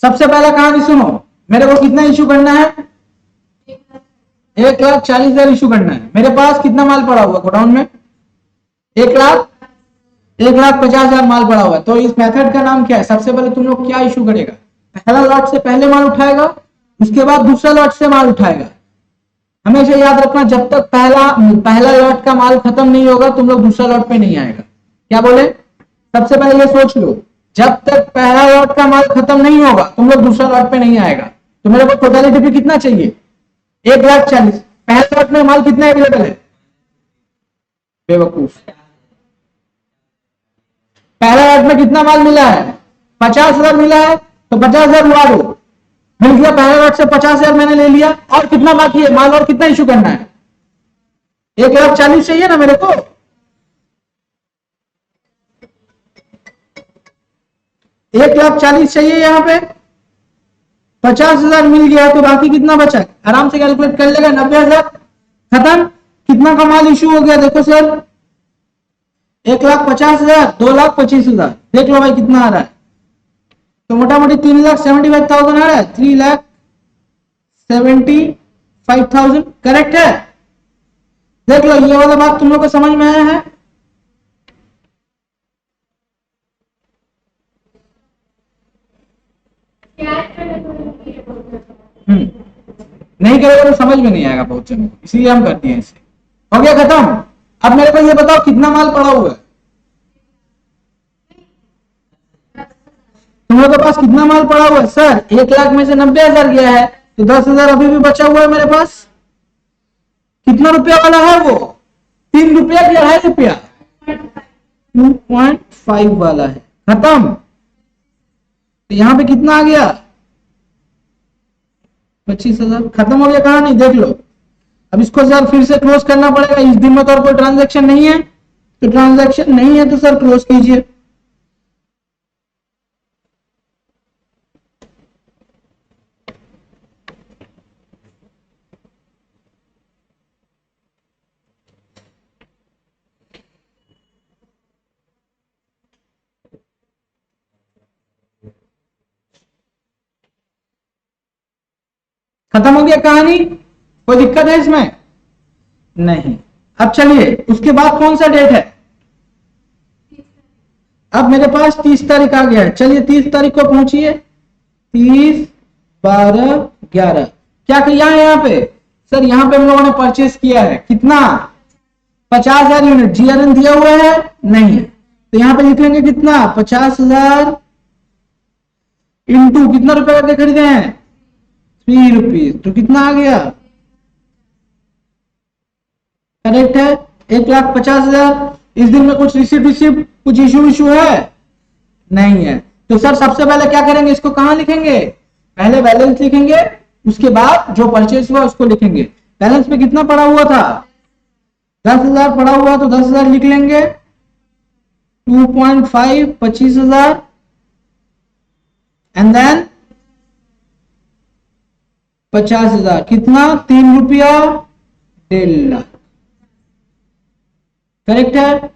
सबसे पहला कहानी सुनो, मेरे को कितना इशू करना है, 1,40,000 इशू करना है। मेरे पास कितना माल पड़ा हुआ गोडाउन में, 1,50,000 माल पड़ा हुआ है। तो इस मेथड का नाम क्या है, सबसे पहले तुम लोग क्या इशू करेगा, पहला लॉट से पहले माल उठाएगा, उसके बाद दूसरा लॉट से माल उठाएगा। हमेशा याद रखना, जब तक पहला लॉट का माल खत्म नहीं होगा तुम लोग दूसरा लॉट पे नहीं आएगा। क्या बोले, सबसे पहले ये सोच लो, जब तक पहला लॉट का माल खत्म नहीं होगा तुम लोग दूसरा लॉट पे नहीं आएगा। तो मेरे को टोटलिटी पे कितना चाहिए, 1,40,000। पहले लॉट में माल कितना अवेलेबल है, बेवकूफ, पहला लॉट में कितना माल मिला है, 50,000 मिला है, तो 50,000 उड़ा दो, मिल गया पहले लॉट से 50,000 मैंने ले लिया। और कितना बाकी है माल, और कितना इशू करना है, 1,40,000 चाहिए ना मेरे को, 1,40,000 चाहिए, यहाँ पे 50,000 मिल गया, तो बाकी कितना बचा, आराम से कैलकुलेट कर लेगा, 90,000 खत्म। कितना का माल इशू हो गया, देखो सर, 1,50,000, 2,25,000, देख लो भाई कितना आ रहा है, तो मोटा मोटी 3,75,000 आ रहा है, 3,75,000 करेक्ट है। देख लो ये वाला बात तुम लोग को समझ में आया है, नहीं करेगा तो समझ में नहीं आएगा बहुत जनों को, इसलिए हम करते हैं इसे। हो गया खत्म। अब मेरे को ये बताओ कितना माल पड़ा हुआ है, तुम लोग के पास कितना माल पड़ा हुआ है, सर 1,00,000 में से 90,000 गया है, तो 10,000 अभी भी बचा हुआ है मेरे पास। कितना रुपया वाला है वो, 3 रुपया कि 2.5 रुपया, 2.5 वाला है, खत्म। तो यहां पे कितना आ गया, 25,000, खत्म हो गया कहानी। देख लो, अब इसको सर फिर से क्लोज करना पड़ेगा, इस दिन में तो और कोई ट्रांजैक्शन नहीं है, तो ट्रांजैक्शन नहीं है तो सर क्लोज कीजिए। खत्म हो गया कहानी, कोई दिक्कत है इसमें, नहीं। अब चलिए उसके बाद कौन सा डेट है, अब मेरे पास 30 तारीख आ गया है, चलिए 30 तारीख को पहुंचिए, 30, 12, 11, क्या किया है यहाँ पे, सर यहाँ पे हम लोगों ने परचेस किया है कितना, 50,000 यूनिट, जीआरएन दिया हुआ है नहीं, तो यहाँ पे लिख लेंगे कितना, 50,000 इंटू कितना रुपए करके खरीदे हैं, 3 रुपीज, तो कितना आ गया, करेक्ट है, 1,50,000। इस दिन में कुछ रिसिप्ट कुछ इशू है नहीं है, तो सर सबसे पहले क्या करेंगे, इसको कहां लिखेंगे, पहले बैलेंस लिखेंगे, उसके बाद जो परचेस हुआ उसको लिखेंगे। बैलेंस में कितना पड़ा हुआ था, 10,000 पड़ा हुआ, तो 10,000 लिख लेंगे, 2.5 25,000, एंड देन 50,000, कितना, 3 रुपया 1.5 लाख, करेक्ट है।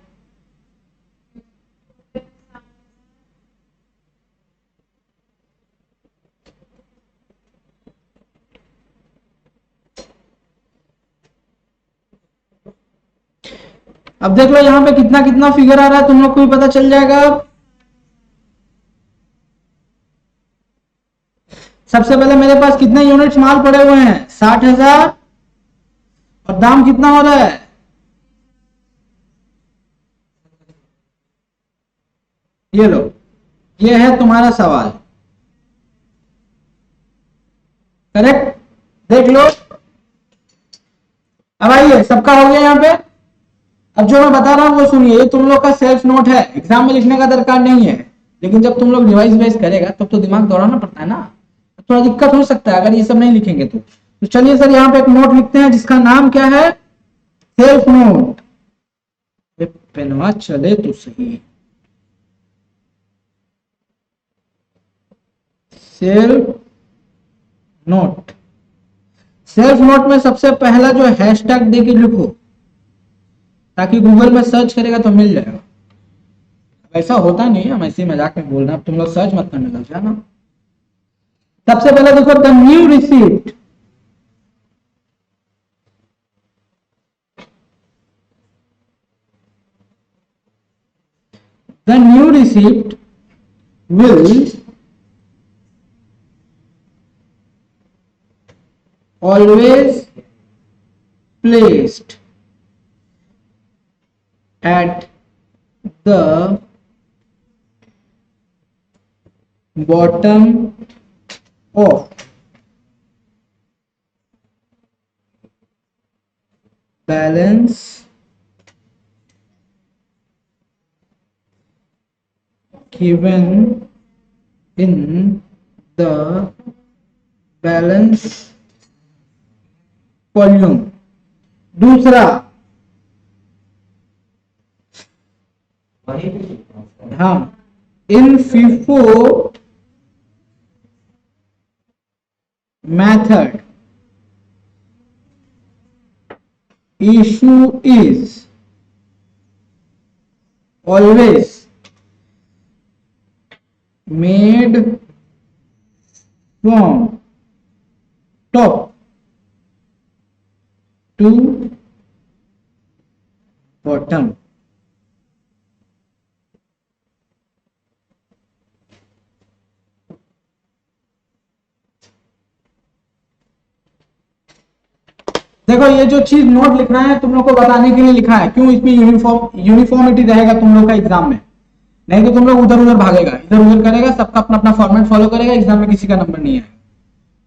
अब देख लो यहां पे कितना कितना फिगर आ रहा है, तुम लोग को भी पता चल जाएगा। सबसे पहले मेरे पास कितने यूनिट्स माल पड़े हुए हैं, 60,000, और दाम कितना हो रहा है, ये लो, ये है तुम्हारा सवाल, करेक्ट, देख लो। अब आइए, सबका हो गया यहाँ पे। अब जो मैं बता रहा हूं वो सुनिए, ये तुम लोग का सेल्फ नोट है, एग्जाम में लिखने का दरकार नहीं है, लेकिन जब तुम लोग डिवाइस बेस करेगा तब तो दिमाग दौड़ाना पड़ता है ना, थोड़ा दिक्कत हो सकता है अगर ये सब नहीं लिखेंगे तो चलिए सर यहाँ पे एक नोट लिखते हैं जिसका नाम क्या है, सेल्फ नोट। पेनवा चले तो सही, सेल्फ नोट। सेल्फ नोट में सबसे पहला जो हैशटैग दे के लिखो, ताकि गूगल में सर्च करेगा तो मिल जाएगा। ऐसा होता नहीं है, हम ऐसे ही मजाक में बोल रहे हैं, अब तुम लोग सर्च मत करने लग जाना। सबसे पहले देखो the new receipt, the new receipt will always placed at the bottom of balance given in the balance column। दूसरा, हाँ, इन FIFO method issue is always made from top to bottom। देखो ये जो चीज नोट लिख रहा है तुम लोग को बताने के लिए लिखा है, क्यों इसमें यूनिफॉर्मिटी रहेगा तुम लोग का एग्जाम में, नहीं तो तुम लोग उधर उधर भागेगा, इधर उधर करेगा, सबका अपना अपना फॉर्मेट फॉलो करेगा, एग्जाम में किसी का नंबर नहीं आएगा।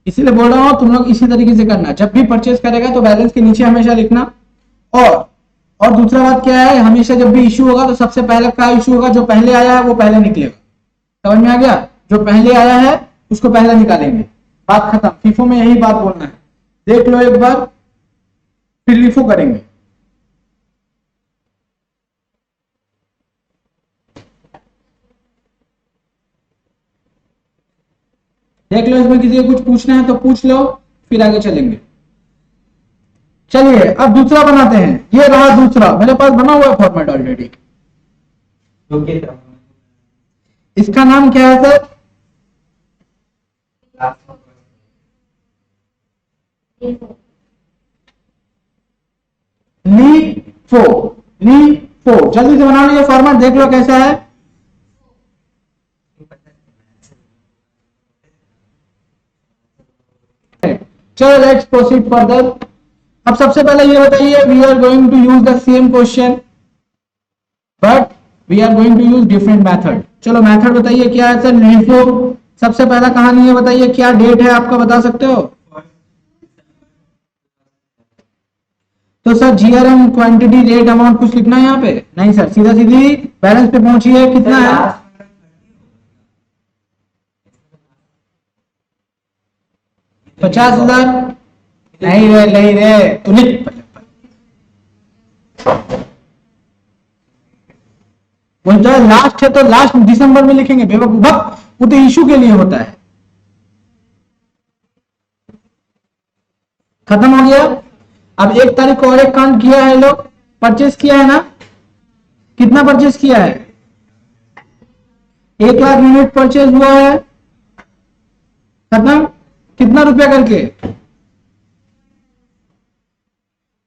इसीलिए बोल रहा हूं तुम लोग इसी तरीके से करना, जब भी परचेज करेगा तो बैलेंस के नीचे हमेशा लिखना। और दूसरा बात क्या है, हमेशा जब भी इशू होगा तो सबसे पहले का इशू होगा, जो पहले आया है वो पहले निकलेगा। समझ में आ गया? जो पहले आया है उसको पहले निकालेंगे, बात खत्म। फीफो में यही बात बोलना है, देख लो एक बार फिर लिफो करेंगे। देख लो, इसमें किसी को कुछ पूछना है तो पूछ लो, फिर आगे चलेंगे। चलिए अब दूसरा बनाते हैं। ये रहा दूसरा, मेरे पास बना हुआ फॉर्मेट ऑलरेडी। इसका नाम क्या है सर? लीफो। लीफो जल्दी से बना लीजिए फॉर्मेट, देख लो कैसा है। चलो लेट्स प्रोसीड फर्दर। अब सबसे पहले ये बताइए, we are going to use the same question but we are going to use different method. चलो मेथड बताइए क्या है सर? लीफो। सबसे पहला कहानी है, बताइए क्या डेट है आपका, बता सकते हो? तो sir GRM quantity rate amount कुछ लिखना है यहाँ पे? नहीं सर, सीधा सीधी बैलेंस पे पहुंचिए। कितना है? 50,000। नहीं रे तू लिख। बोलता है लास्ट है तो लास्ट दिसंबर में लिखेंगे, बेवकूफ, वो तो इशू के लिए होता है। खत्म हो गया। अब 1 तारीख को और एक कांड किया है, लोग परचेस किया है ना? कितना परचेस किया है? 1 लाख यूनिट परचेस हुआ है। खत्म। कितना रुपया करके?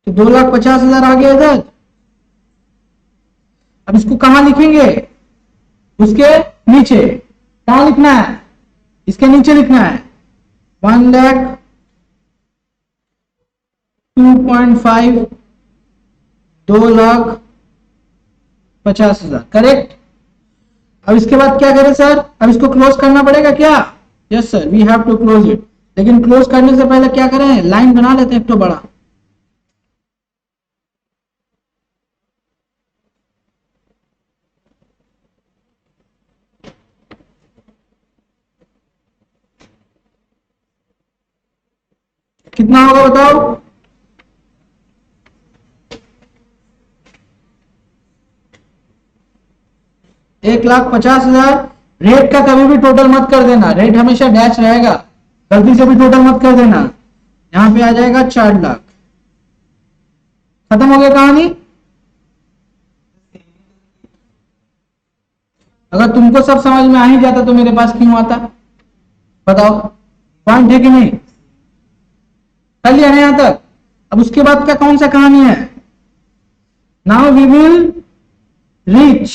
तो 2,50,000 आ गया इधर। अब इसको कहां लिखेंगे? उसके नीचे। कहां लिखना है? इसके नीचे लिखना है 1,02,500 2,50,000 करेक्ट। अब इसके बाद क्या करें सर? अब इसको क्लोज करना पड़ेगा क्या? Yes sir, we have to close it. लेकिन क्लोज करने से पहले क्या करें? लाइन बना लेते हैं एक तो बड़ा। कितना होगा बताओ? एक 1,50,000। रेट का कभी भी टोटल मत कर देना, रेट हमेशा डैश रहेगा, गलती से भी टोटल मत कर देना, यहाँ पे आ जाएगा 4 लाख। खत्म हो गया कहानी। अगर तुमको सब समझ में आ ही जाता तो मेरे पास क्यों आता, बताओ। पॉइंट है कि नहीं, कर लिया ना यहां तक। अब उसके बाद क्या कौन सा कहानी है, नाउ वी विल रीच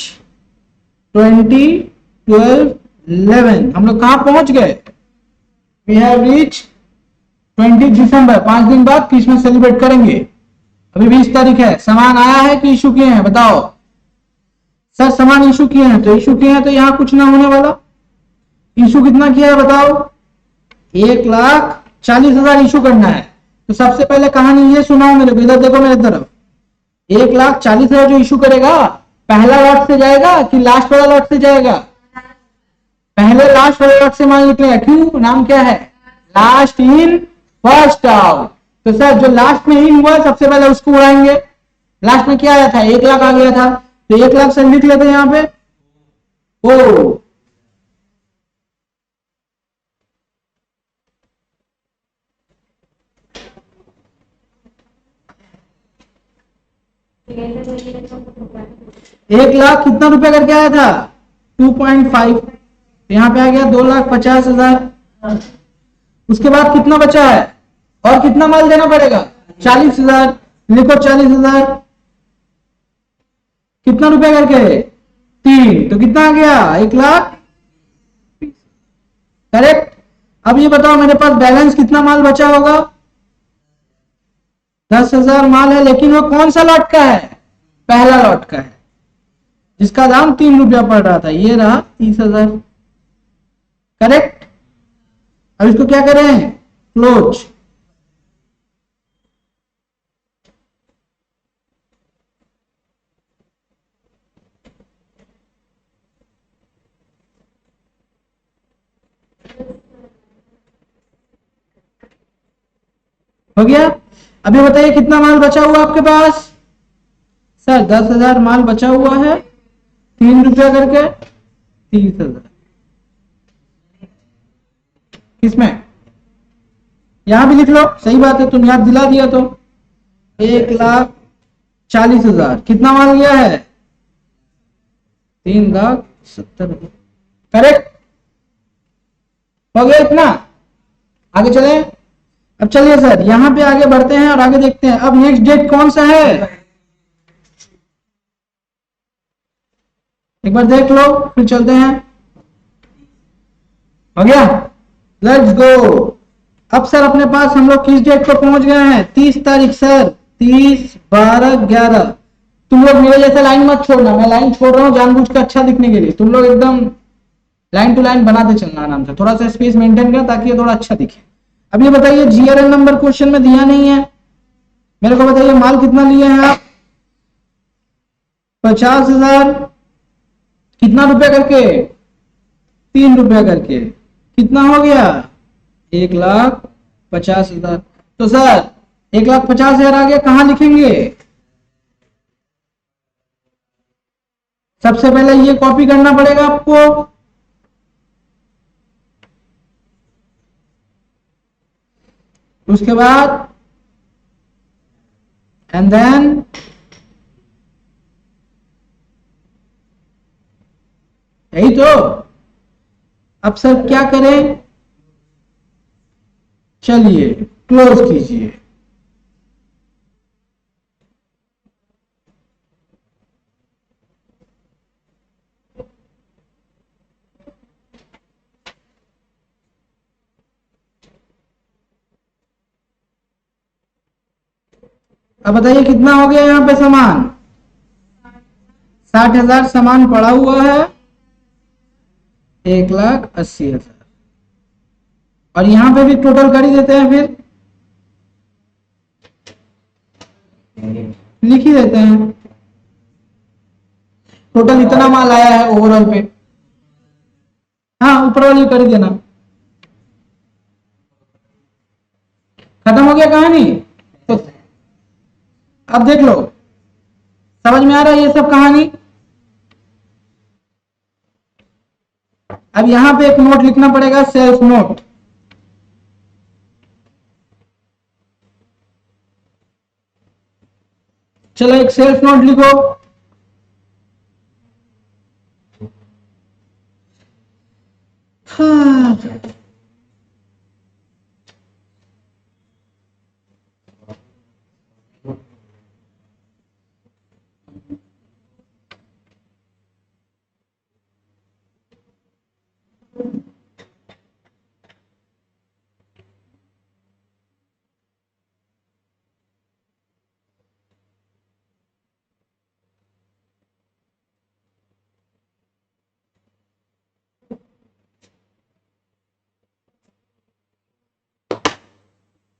20, 12, 11। हम लोग कहां पहुंच गए, वी हैव रीच 20 दिसंबर। 5 दिन बाद क्रिसमस सेलिब्रेट करेंगे। अभी 20 तारीख है। सामान आया है कि इशू किए हैं, बताओ। सर सामान इशू किए हैं, तो इशू किए हैं तो यहां कुछ ना होने वाला। इशू कितना किया है बताओ, 1,40,000 इशू करना है। तो सबसे पहले कहानी ये सुनाओ मेरे को, इधर देखो मेरे तरफ। 1,40,000 जो इशू करेगा, पहला लॉट से जाएगा कि लास्ट वाला लॉट से जाएगा, पहले लास्ट वाले लॉट से माल निकलेगा। क्यों, नाम क्या है, लास्ट इन फर्स्ट आउट। तो सर जो लास्ट में इन हुआ सबसे पहले उसको उड़ाएंगे। लास्ट में क्या आया था, 1 लाख आ गया था, तो 1 लाख से लिख लेते हैं यहां पे ओ। एक लाख कितना रुपया करके आया था, 2.5। यहाँ पे आ गया 2,50,000। उसके बाद कितना बचा है, और कितना माल देना पड़ेगा, 40,000। लिखो 40,000 कितना रुपया करके, 3। तो कितना आ गया, 1 लाख, करेक्ट। अब ये बताओ मेरे पास बैलेंस कितना माल बचा होगा, 10,000 माल है, लेकिन वो कौन सा लॉट का है, पहला लॉट का है, जिसका दाम 3 रुपया पड़ रहा था। ये रहा 30,000, करेक्ट। अब इसको क्या करें, क्लोज। हो गया। अभी बताइए कितना माल बचा हुआ आपके पास, सर 10,000 माल बचा हुआ है, 3 रुपया करके, 30,000। किसमें, यहां भी लिख लो, सही बात है, तुम याद दिला दिया तो। 1,40,000 कितना माल गया है, 3,70,000, करेक्ट। हो गया इतना, आगे चले। अब चलिए सर यहां पे आगे बढ़ते हैं और आगे देखते हैं। अब नेक्स्ट डेट कौन सा है, एक बार देख लो फिर चलते हैं। हो गया, लेट्स गो। अब सर अपने पास हम लोग किस डेट पर पहुंच गए हैं, 30 तारीख सर, 30, 12, 11। तुम लोग मेरे जैसे लाइन मत छोड़ना, मैं लाइन छोड़ रहा हूँ जानबूझ कर अच्छा दिखने के लिए। तुम लोग एकदम लाइन टू लाइन बनाते चलना आराम से, थोड़ा सा स्पेस मेंटेन कर ताकि ये थोड़ा अच्छा दिखे। अब ये बताइए जीआरएल नंबर क्वेश्चन में दिया नहीं है, मेरे को बताइए माल कितना लिए हैं आप, 50,000 कितना रुपया करके, 3 रुपया करके, कितना हो गया, 1,50,000। तो सर 1,50,000 आ गया, कहां लिखेंगे, सबसे पहले ये कॉपी करना पड़ेगा आपको। उसके बाद एंड देन यही तो। अब सर क्या करें, चलिए क्लोज कीजिए। अब बताइए कितना हो गया यहाँ पे सामान, 60,000 सामान पड़ा हुआ है, 1,80,000। और यहां पे भी टोटल कर ही देते हैं, फिर लिख ही देते हैं, टोटल इतना माल आया है ओवरऑल पे। हाँ ऊपर वाली कर ही देना। खत्म हो गया कहानी। तो अब देख लो, समझ में आ रहा है ये सब कहानी। अब यहां पे एक नोट लिखना पड़ेगा, सेल्फ नोट। चलो एक सेल्फ नोट लिखो। हाँ।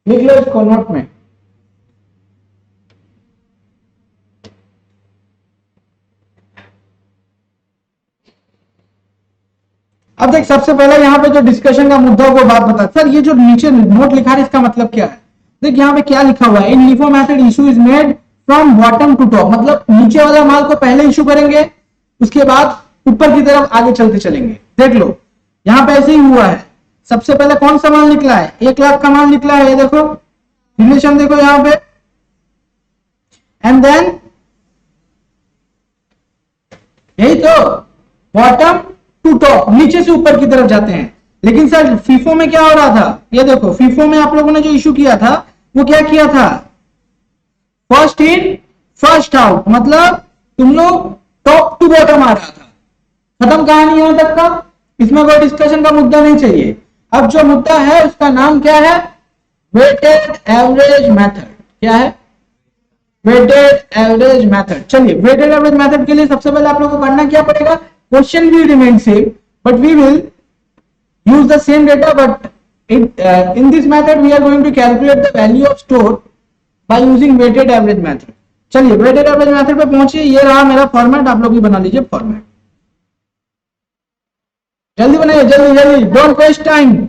लिख लो इसको नोट में। अब देख, सबसे पहले यहाँ पे जो डिस्कशन का मुद्दा वो बात बता। सर ये जो नीचे नोट लिखा है इसका मतलब क्या है? देख यहाँ पे क्या लिखा हुआ है, in LIFO method issue is made from bottom to top, मतलब नीचे वाला माल को पहले इशू करेंगे, उसके बाद ऊपर की तरफ आगे चलते चलेंगे। देख लो यहाँ पे ऐसे ही हुआ है। सबसे पहले कौन सा माल निकला है? 1 लाख का माल निकला है, ये देखो रिलेशन देखो यहाँ पे, एंड देन यही तो बॉटम टू टॉप, नीचे से ऊपर की तरफ जाते हैं। लेकिन सर फीफो में क्या हो रहा था? ये देखो फीफो में आप लोगों ने जो इशू किया था वो क्या किया था? फर्स्ट इन फर्स्ट आउट, मतलब तुम लोग टॉप टू बॉटम आ रहा था। खत्म कहानी यहां तक का, इसमें कोई डिस्कशन का मुद्दा नहीं चाहिए। अब जो मुद्दा है उसका नाम क्या है? Weighted average method. क्या है? Weighted average method. चलिए वेटेड एवरेज मेथड के लिए सबसे पहले आप लोगों को करना क्या पड़ेगा? Question will remain same, but we will use the same data, but in this method we are going to calculate the value of store by using weighted average method. चलिए weighted average method पे पहुंचिए। ये रहा मेरा format, आप लोग भी बना लीजिए फॉर्मेट। जल्दी बनाइए, जल्दी जल्दी, डोंट वेस्ट टाइम।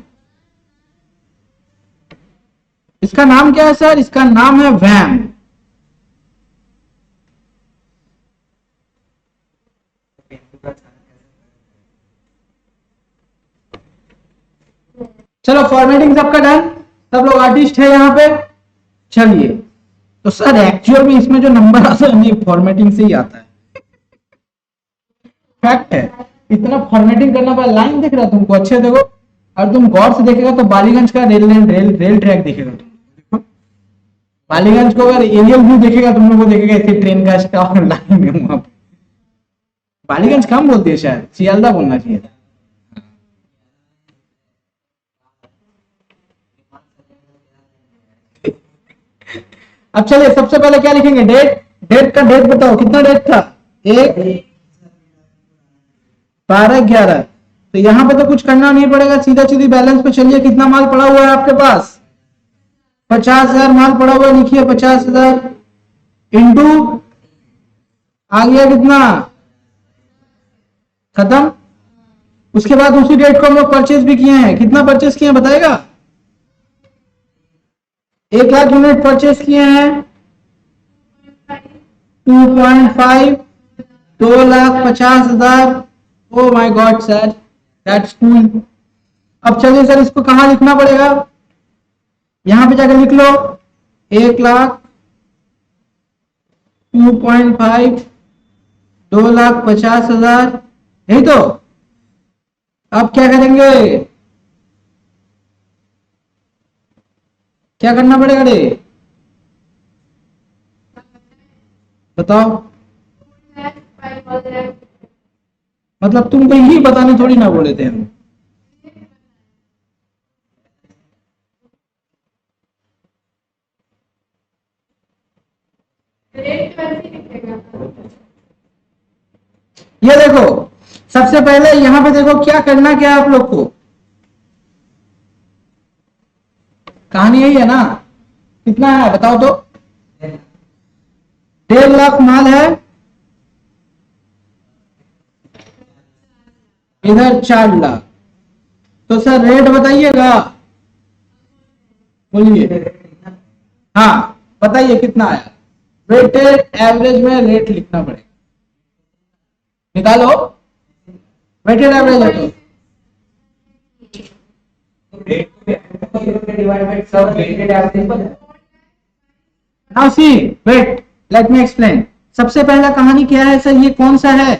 इसका नाम क्या है सर? इसका नाम है वैम। चलो फॉर्मेटिंग सबका डन, सब लोग आर्टिस्ट है यहाँ पे। चलिए तो सर एक्चुअल में इसमें जो नंबर आता है नहीं, फॉर्मेटिंग से ही आता है, फैक्ट है। इतना फॉर्मेटिंग करना पड़ा। लाइन दिख रहा है तुमको? अच्छे देखो, और तुम गौर से देखेगा तो बालीगंज का रेल ट्रैक दिखेगा तुम। बालीगंज को अगर एरियल व्यू देखेगा तुम लोग को देखेगा ऐसे ट्रेन का स्टॉप लाइन है वहां पे। बालीगंज कम बोलती है, शायद सियालदा बोलना चाहिए था। अब चलिए सबसे पहले क्या लिखेंगे? डेट। डेट का डेट बताओ, कितना डेट था? 1/12/11। तो यहां पे तो कुछ करना नहीं पड़ेगा, सीधा सीधी बैलेंस पे चलिए। कितना माल पड़ा हुआ है आपके पास? 50,000 माल पड़ा हुआ है। लिखिए 50,000 इंटू आ गया कितना? खत्म। उसके बाद उसी डेट को हम लोग परचेज भी किए हैं। कितना परचेज किए हैं बताएगा? 1 लाख यूनिट परचेज किए हैं। 2.5, 2,50,000। Oh my God sir, that's cool. अब चलिए सर इसको कहां लिखना पड़ेगा? यहां पे जाकर लिख लो 1 लाख, 2.5, 2,50,000, यही तो। अब क्या करेंगे? क्या करना पड़ेगा रे? बताओ। मतलब तुमको ही बताने थोड़ी ना बोले थे हम। ये देखो सबसे पहले यहां पे देखो क्या करना, क्या है आप लोग को? कहानी यही है ना? कितना है बताओ तो? 1.5 लाख माल है, इधर 4 लाख। तो सर रेट बताइएगा, बोलिए। हाँ बताइए कितना आया? वेटेड एवरेज में रेट लिखना पड़ेगा, निकालो। वेटेड एवरेज है तो now see wait, let me explain. सबसे पहला कहानी क्या है सर, ये कौन सा है,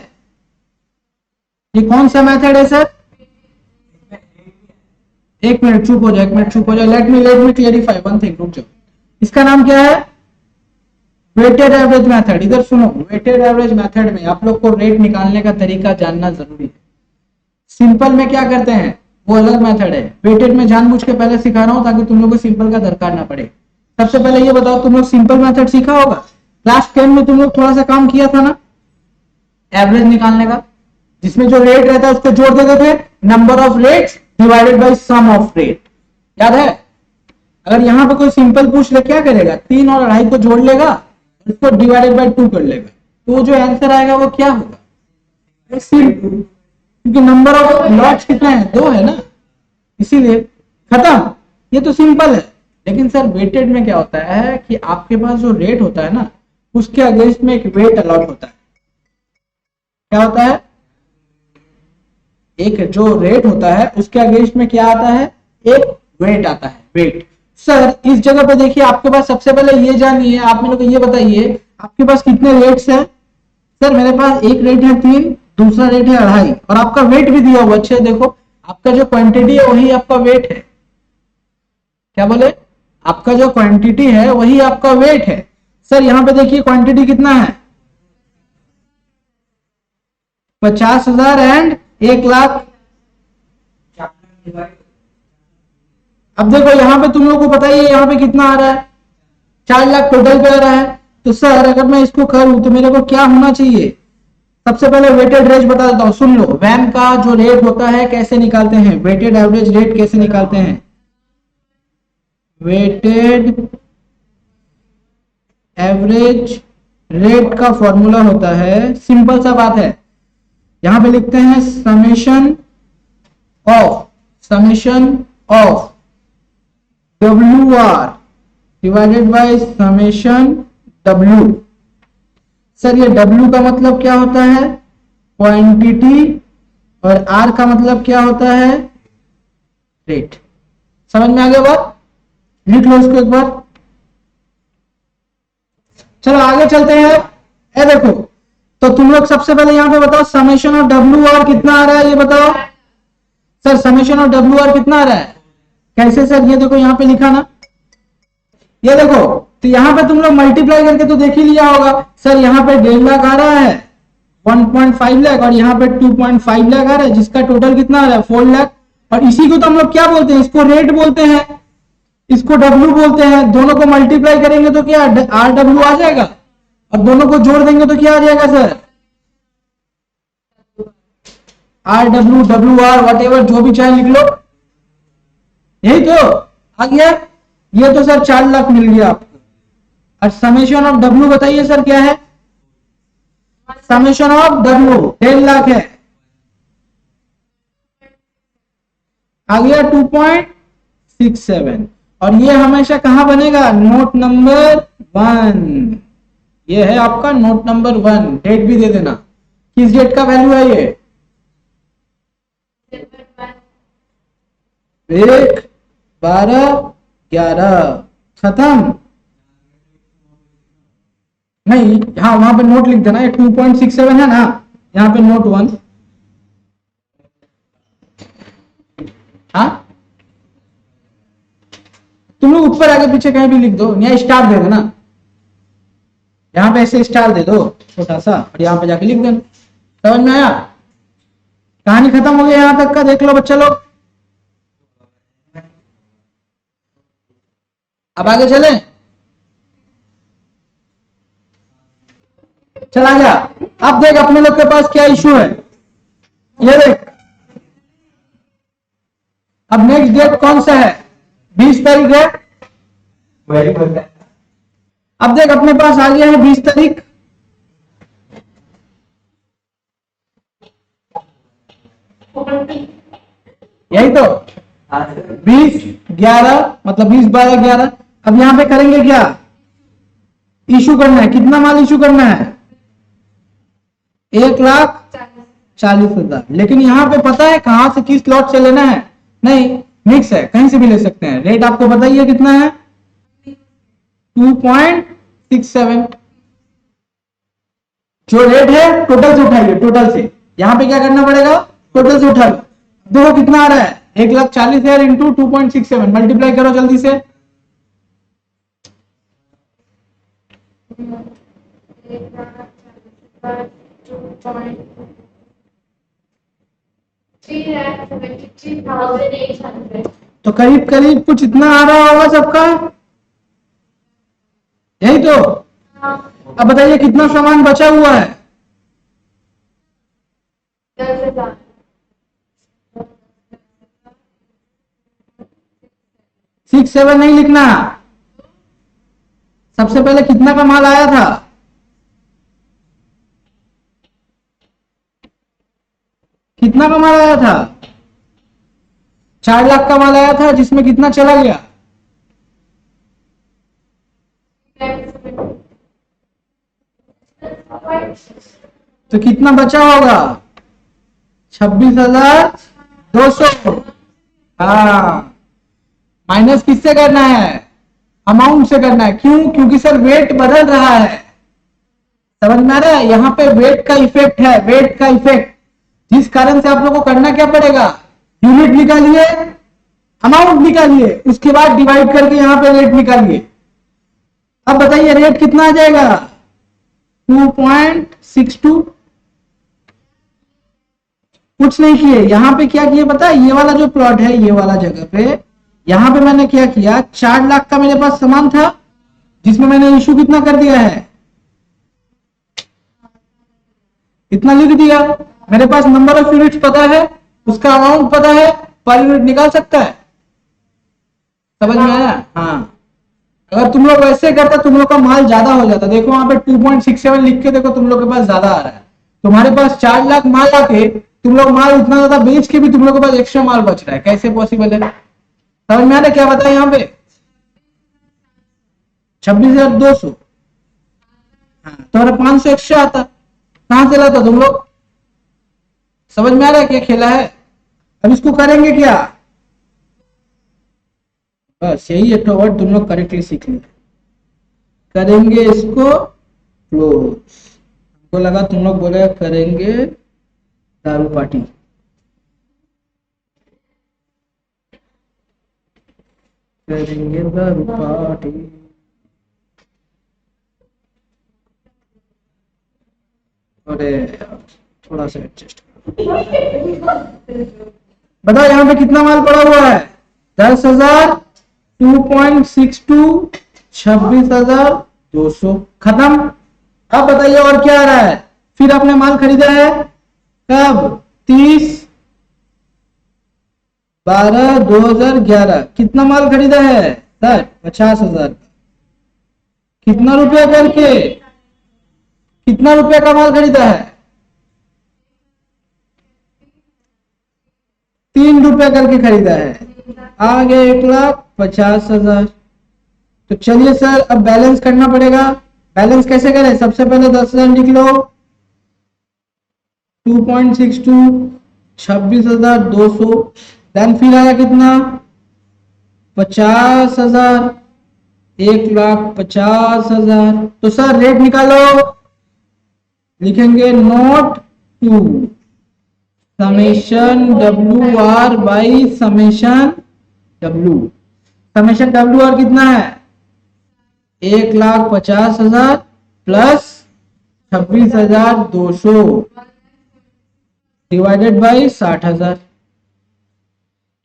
ये कौन सा मेथड है सर? एक मिनट चुप हो जाए, एक मिनट चुप हो जाए, let me clarify one thing, रुक जाओ। इसका नाम क्या है? Weighted average method. इधर सुनो, वेटेड एवरेज मेथड में आप लोग को रेट निकालने का तरीका जानना जरूरी है। सिंपल में क्या करते हैं वो अलग मेथड है, वेटेड में जानबूझ के पहले सिखा रहा हूं ताकि तुम लोग को सिंपल का दरकार ना पड़े। सबसे पहले ये बताओ, तुम लोग सिंपल मेथड सीखा होगा, क्लास 10 में तुम लोग थोड़ा सा काम किया था ना एवरेज निकालने का, जिसमें जो रेट रहता है उसको जोड़ देते थे, number of rates divided by sum of rate, याद है? अगर यहाँ पे कोई सिंपल पूछ ले क्या करेगा, 3 और 2.5 को जोड़ लेगा, उसको डिवाइडेड बाय 2 कर लेगा, तो जो आंसर आएगा वो क्या होगा? क्योंकि नंबर ऑफ लॉट्स कितना है, 2 है ना, इसीलिए खत्म। ये तो सिंपल है। लेकिन सर वेटेड में क्या होता है कि आपके पास जो रेट होता है ना उसके अगेंस्ट में एक वेट अलॉट होता है। क्या होता है? एक जो रेट होता है उसके अगेंस्ट में क्या आता है? एक वेट आता है, वेट। सर इस जगह पे देखिए, आपके पास सबसे पहले ये जानिए, आप मेरे को ये बताइए आपके पास कितने रेट्स हैं? सर मेरे पास एक रेट है 3, दूसरा रेट है 2.5 और आपका वेट भी दिया हुआ। अच्छा देखो, आपका जो क्वांटिटी है वही आपका वेट है। क्या बोले? आपका जो क्वांटिटी है वही आपका वेट है। सर यहां पे देखिए क्वांटिटी कितना है? 50,000 एंड 1,00,000। अब देखो यहाँ पे तुम लोग को पता ही है यहाँ पे कितना आ रहा है, 4 लाख टोटल पे आ रहा है। तो सर अगर मैं इसको करूं तो मेरे को क्या होना चाहिए? सबसे पहले वेटेड रेट बता देता हूं, सुन लो। वैन का जो रेट होता है कैसे निकालते हैं, वेटेड एवरेज रेट कैसे निकालते हैं? वेटेड एवरेज रेट का फॉर्मूला होता है, सिंपल सा बात है, यहां पे लिखते हैं summation of WR divided by summation W। Sir ये W का मतलब क्या होता है? क्वांटिटी, और R का मतलब क्या होता है? रेट। समझ में आ गया बात? लिख लो इसको एक बार। चलो आगे चलते हैं। ए देखो, तो तुम लोग सबसे पहले यहां पे बताओ समेशन ऑफ WR कितना आ रहा है, ये बताओ। सर समेशन ऑफ WR कितना आ रहा है? कैसे सर? ये देखो यहाँ पे लिखा ना, ये देखो, तो यहाँ पे तुम लोग मल्टीप्लाई करके तो देख ही लिया होगा। सर यहाँ पे 1.5 लाख आ रहा है, 1.5 लाख, और यहाँ पे 2.5 लाख आ रहा है, जिसका टोटल कितना आ रहा है? 4 लाख। और इसी को तो हम लोग क्या बोलते हैं? इसको रेट बोलते हैं, इसको W बोलते हैं। दोनों को मल्टीप्लाई करेंगे तो क्या RW आ जाएगा, और दोनों को जोड़ देंगे तो क्या आ जाएगा सर? RW, WR, व्हाटएवर जो भी चाहे लिख लो। यही तो आ गया। ये तो सर 4 लाख मिल गया आपको। और समेशन ऑफ W बताइए सर क्या है? समेशन ऑफ W 1.5 लाख है, आ गया 2.67। और ये हमेशा कहां बनेगा? Note number 1। ये है आपका नोट नंबर 1। डेट भी दे देना, किस डेट का वैल्यू है ये? 1/12/11। खत्म? नहीं, हाँ वहां पे नोट लिख देना, ये 2.67 है ना, यहाँ पे नोट 1। हाँ तुम लोग ऊपर आगे पीछे कहीं भी लिख दो, यहाँ स्टार दे देना, यहाँ पे ऐसे स्टार दे दो छोटा सा, और यहाँ पे जाके लिख देना। समझ में आया? कहानी खत्म हो गई यहां तक का, देख लो बच्चा लोग। अब आगे चले, चला गया। अब देख अपने लोग के पास क्या इशू है, ये देख। अब नेक्स्ट डेट कौन सा है? 20 तारीख है। अब देख अपने पास आ गया है 20 तारीख। यही तो 20/11 मतलब 20/12/11। अब यहां पे करेंगे क्या? इशू करना है। कितना माल इशू करना है? 1,40,000। लेकिन यहां पे पता है कहां से, किस लॉट से लेना है? नहीं, मिक्स है, कहीं से भी ले सकते हैं। रेट आपको बताइए कितना है? 2.67। जो रेट है टोटल से उठाइए, टोटल से। यहाँ पे क्या करना पड़ेगा, टोटल से उठा लो। देखो कितना आ रहा है, 1,40,000 इंटू 2.67, मल्टीप्लाई करो जल्दी से। तो करीब करीब कुछ इतना आ रहा होगा सबका, यही तो। अब बताइए कितना सामान बचा हुआ है। 6-7 नहीं लिखना, सबसे पहले कितना का माल आया था, कितना का माल आया था, 4 लाख का माल आया था, जिसमें कितना चला गया, तो कितना बचा होगा, 26,200। हाँ, माइनस किससे करना है, अमाउंट से करना है। क्यों, क्योंकि सर वेट बदल रहा है, समझ में आ रहा है, यहाँ पे वेट का इफेक्ट है, वेट का इफेक्ट, जिस कारण से आप लोगों को करना क्या पड़ेगा, यूनिट निकालिए, अमाउंट निकालिए, उसके बाद डिवाइड करके यहाँ पे रेट निकालिए। अब बताइए रेट कितना आ जाएगा, 2.62। कुछ नहीं किए, यहाँ पे क्या किए पता है, ये वाला जो प्लॉट है, ये वाला जगह पे, यहाँ पे मैंने क्या किया, 4 लाख का मेरे पास सामान था, जिसमें मैंने इशू कितना कर दिया है, इतना लिख दिया। मेरे पास नंबर ऑफ यूनिट्स पता है, उसका अमाउंट पता है, पर यूनिट निकाल सकता है, समझ में आया। हाँ, अगर तुम लोग वैसे करता तुम लोग का माल ज्यादा हो जाता। देखो वहां पे 2.67 लिख के देखो, तुम लोग के पास ज्यादा आ रहा है। तुम्हारे पास 4 लाख माल आके तुम लोग माल इतना ज्यादा बेच के भी तुम लोग के पास एक्स्ट्रा माल बच रहा है, कैसे पॉसिबल है, समझ में आ रहा है क्या बताया यहाँ पे, 26,200। हाँ, तुम्हारा 500 एक्स्ट्रा आता, कहां से लाता तुम लोग, समझ में आ रहा है क्या खेला है। अब इसको करेंगे क्या, बस यही एक वर्ड तुम लोग करेक्टली सीख लें, करेंगे इसको क्लोज। हमको लगा तुम लोग बोले करेंगे दारू पार्टी, करेंगे दारू पार्टी। अरे थोड़ा सा एडजस्ट बताओ यहाँ पे कितना माल पड़ा हुआ है, 10,000, 2.62, 26,200, खत्म। अब बताइए और क्या आ रहा है, फिर आपने माल खरीदा है कब, 30/12/2011, कितना माल खरीदा है सर, 50,000। कितना रुपया करके, कितना रुपया का माल खरीदा है, 3 रुपया करके खरीदा है, आ गया 1,50,000। तो चलिए सर अब बैलेंस करना पड़ेगा। बैलेंस कैसे करें, सबसे पहले 10,000 लिख लो, 2.62, 26,200, देन फिर आया कितना, 50,000, 1,50,000। तो सर रेट निकालो, लिखेंगे note to summation WR by summation W। Summation WR कितना है, 1,50,000 प्लस 26,200 डिवाइडेड बाई 60,000।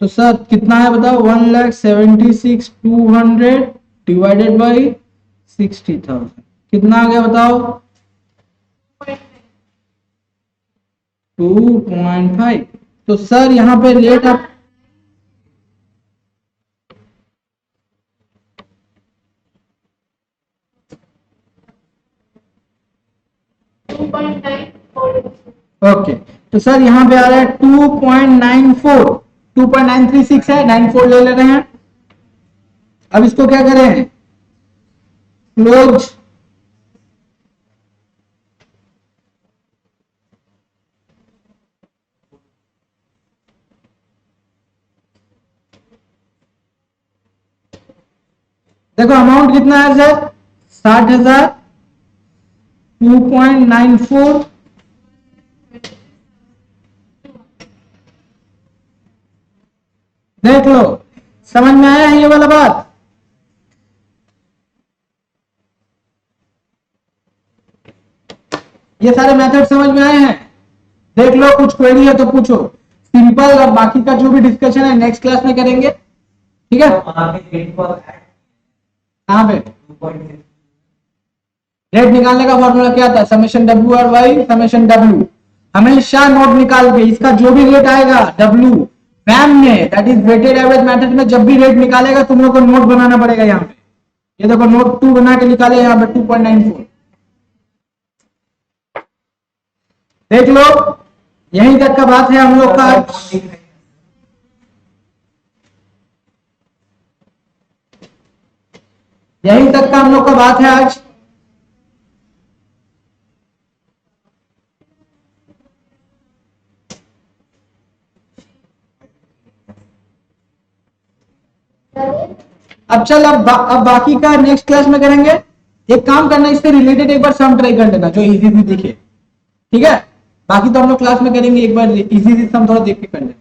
तो सर कितना है बताओ, 1,76,200 डिवाइडेड बाई 60,000, कितना आ गया बताओ, 2.5। तो सर यहाँ पे रेट आप ओके, तो सर यहाँ पे आ रहा है 2.94, 2.936 है, 94 ले रहे हैं। अब इसको क्या करें, क्लोज। देखो अमाउंट कितना है सर, 60,000, 2.94 देख लो, समझ में आया ये वाला बात? ये सारे मेथड समझ में आए हैं? देख लो, कुछ क्वेरी है तो पूछो। सिंपल और बाकी का जो भी डिस्कशन है नेक्स्ट क्लास में करेंगे, ठीक है? कहाँ पे रेट निकालने का फॉर्मूला क्या था? समेशन डब्ल्यू और वाई समेशन डब्ल्यू। हमेशा नोट निकाल के इसका जो भी रेट आएगा डब्ल्यू वैम में, that is weighted average method में, जब भी रेट निकालेगा तुम लोग को नोट बनाना पड़ेगा। यहाँ पे ये देखो नोट 2 बना के निकाले, यहाँ पे 2.94। देख लो, यहीं तक का बात है हम लोग का। यहीं तक का हम लोग का बात है आज। अब चल, अब बाकी का नेक्स्ट क्लास में करेंगे। एक काम करना, इससे रिलेटेड एक बार सम ट्राई कर लेना जो इजी दिखे, ठीक है? बाकी तो हम लोग क्लास में करेंगे, एक बार इजी सम थोड़ा देख के कर लेंगे।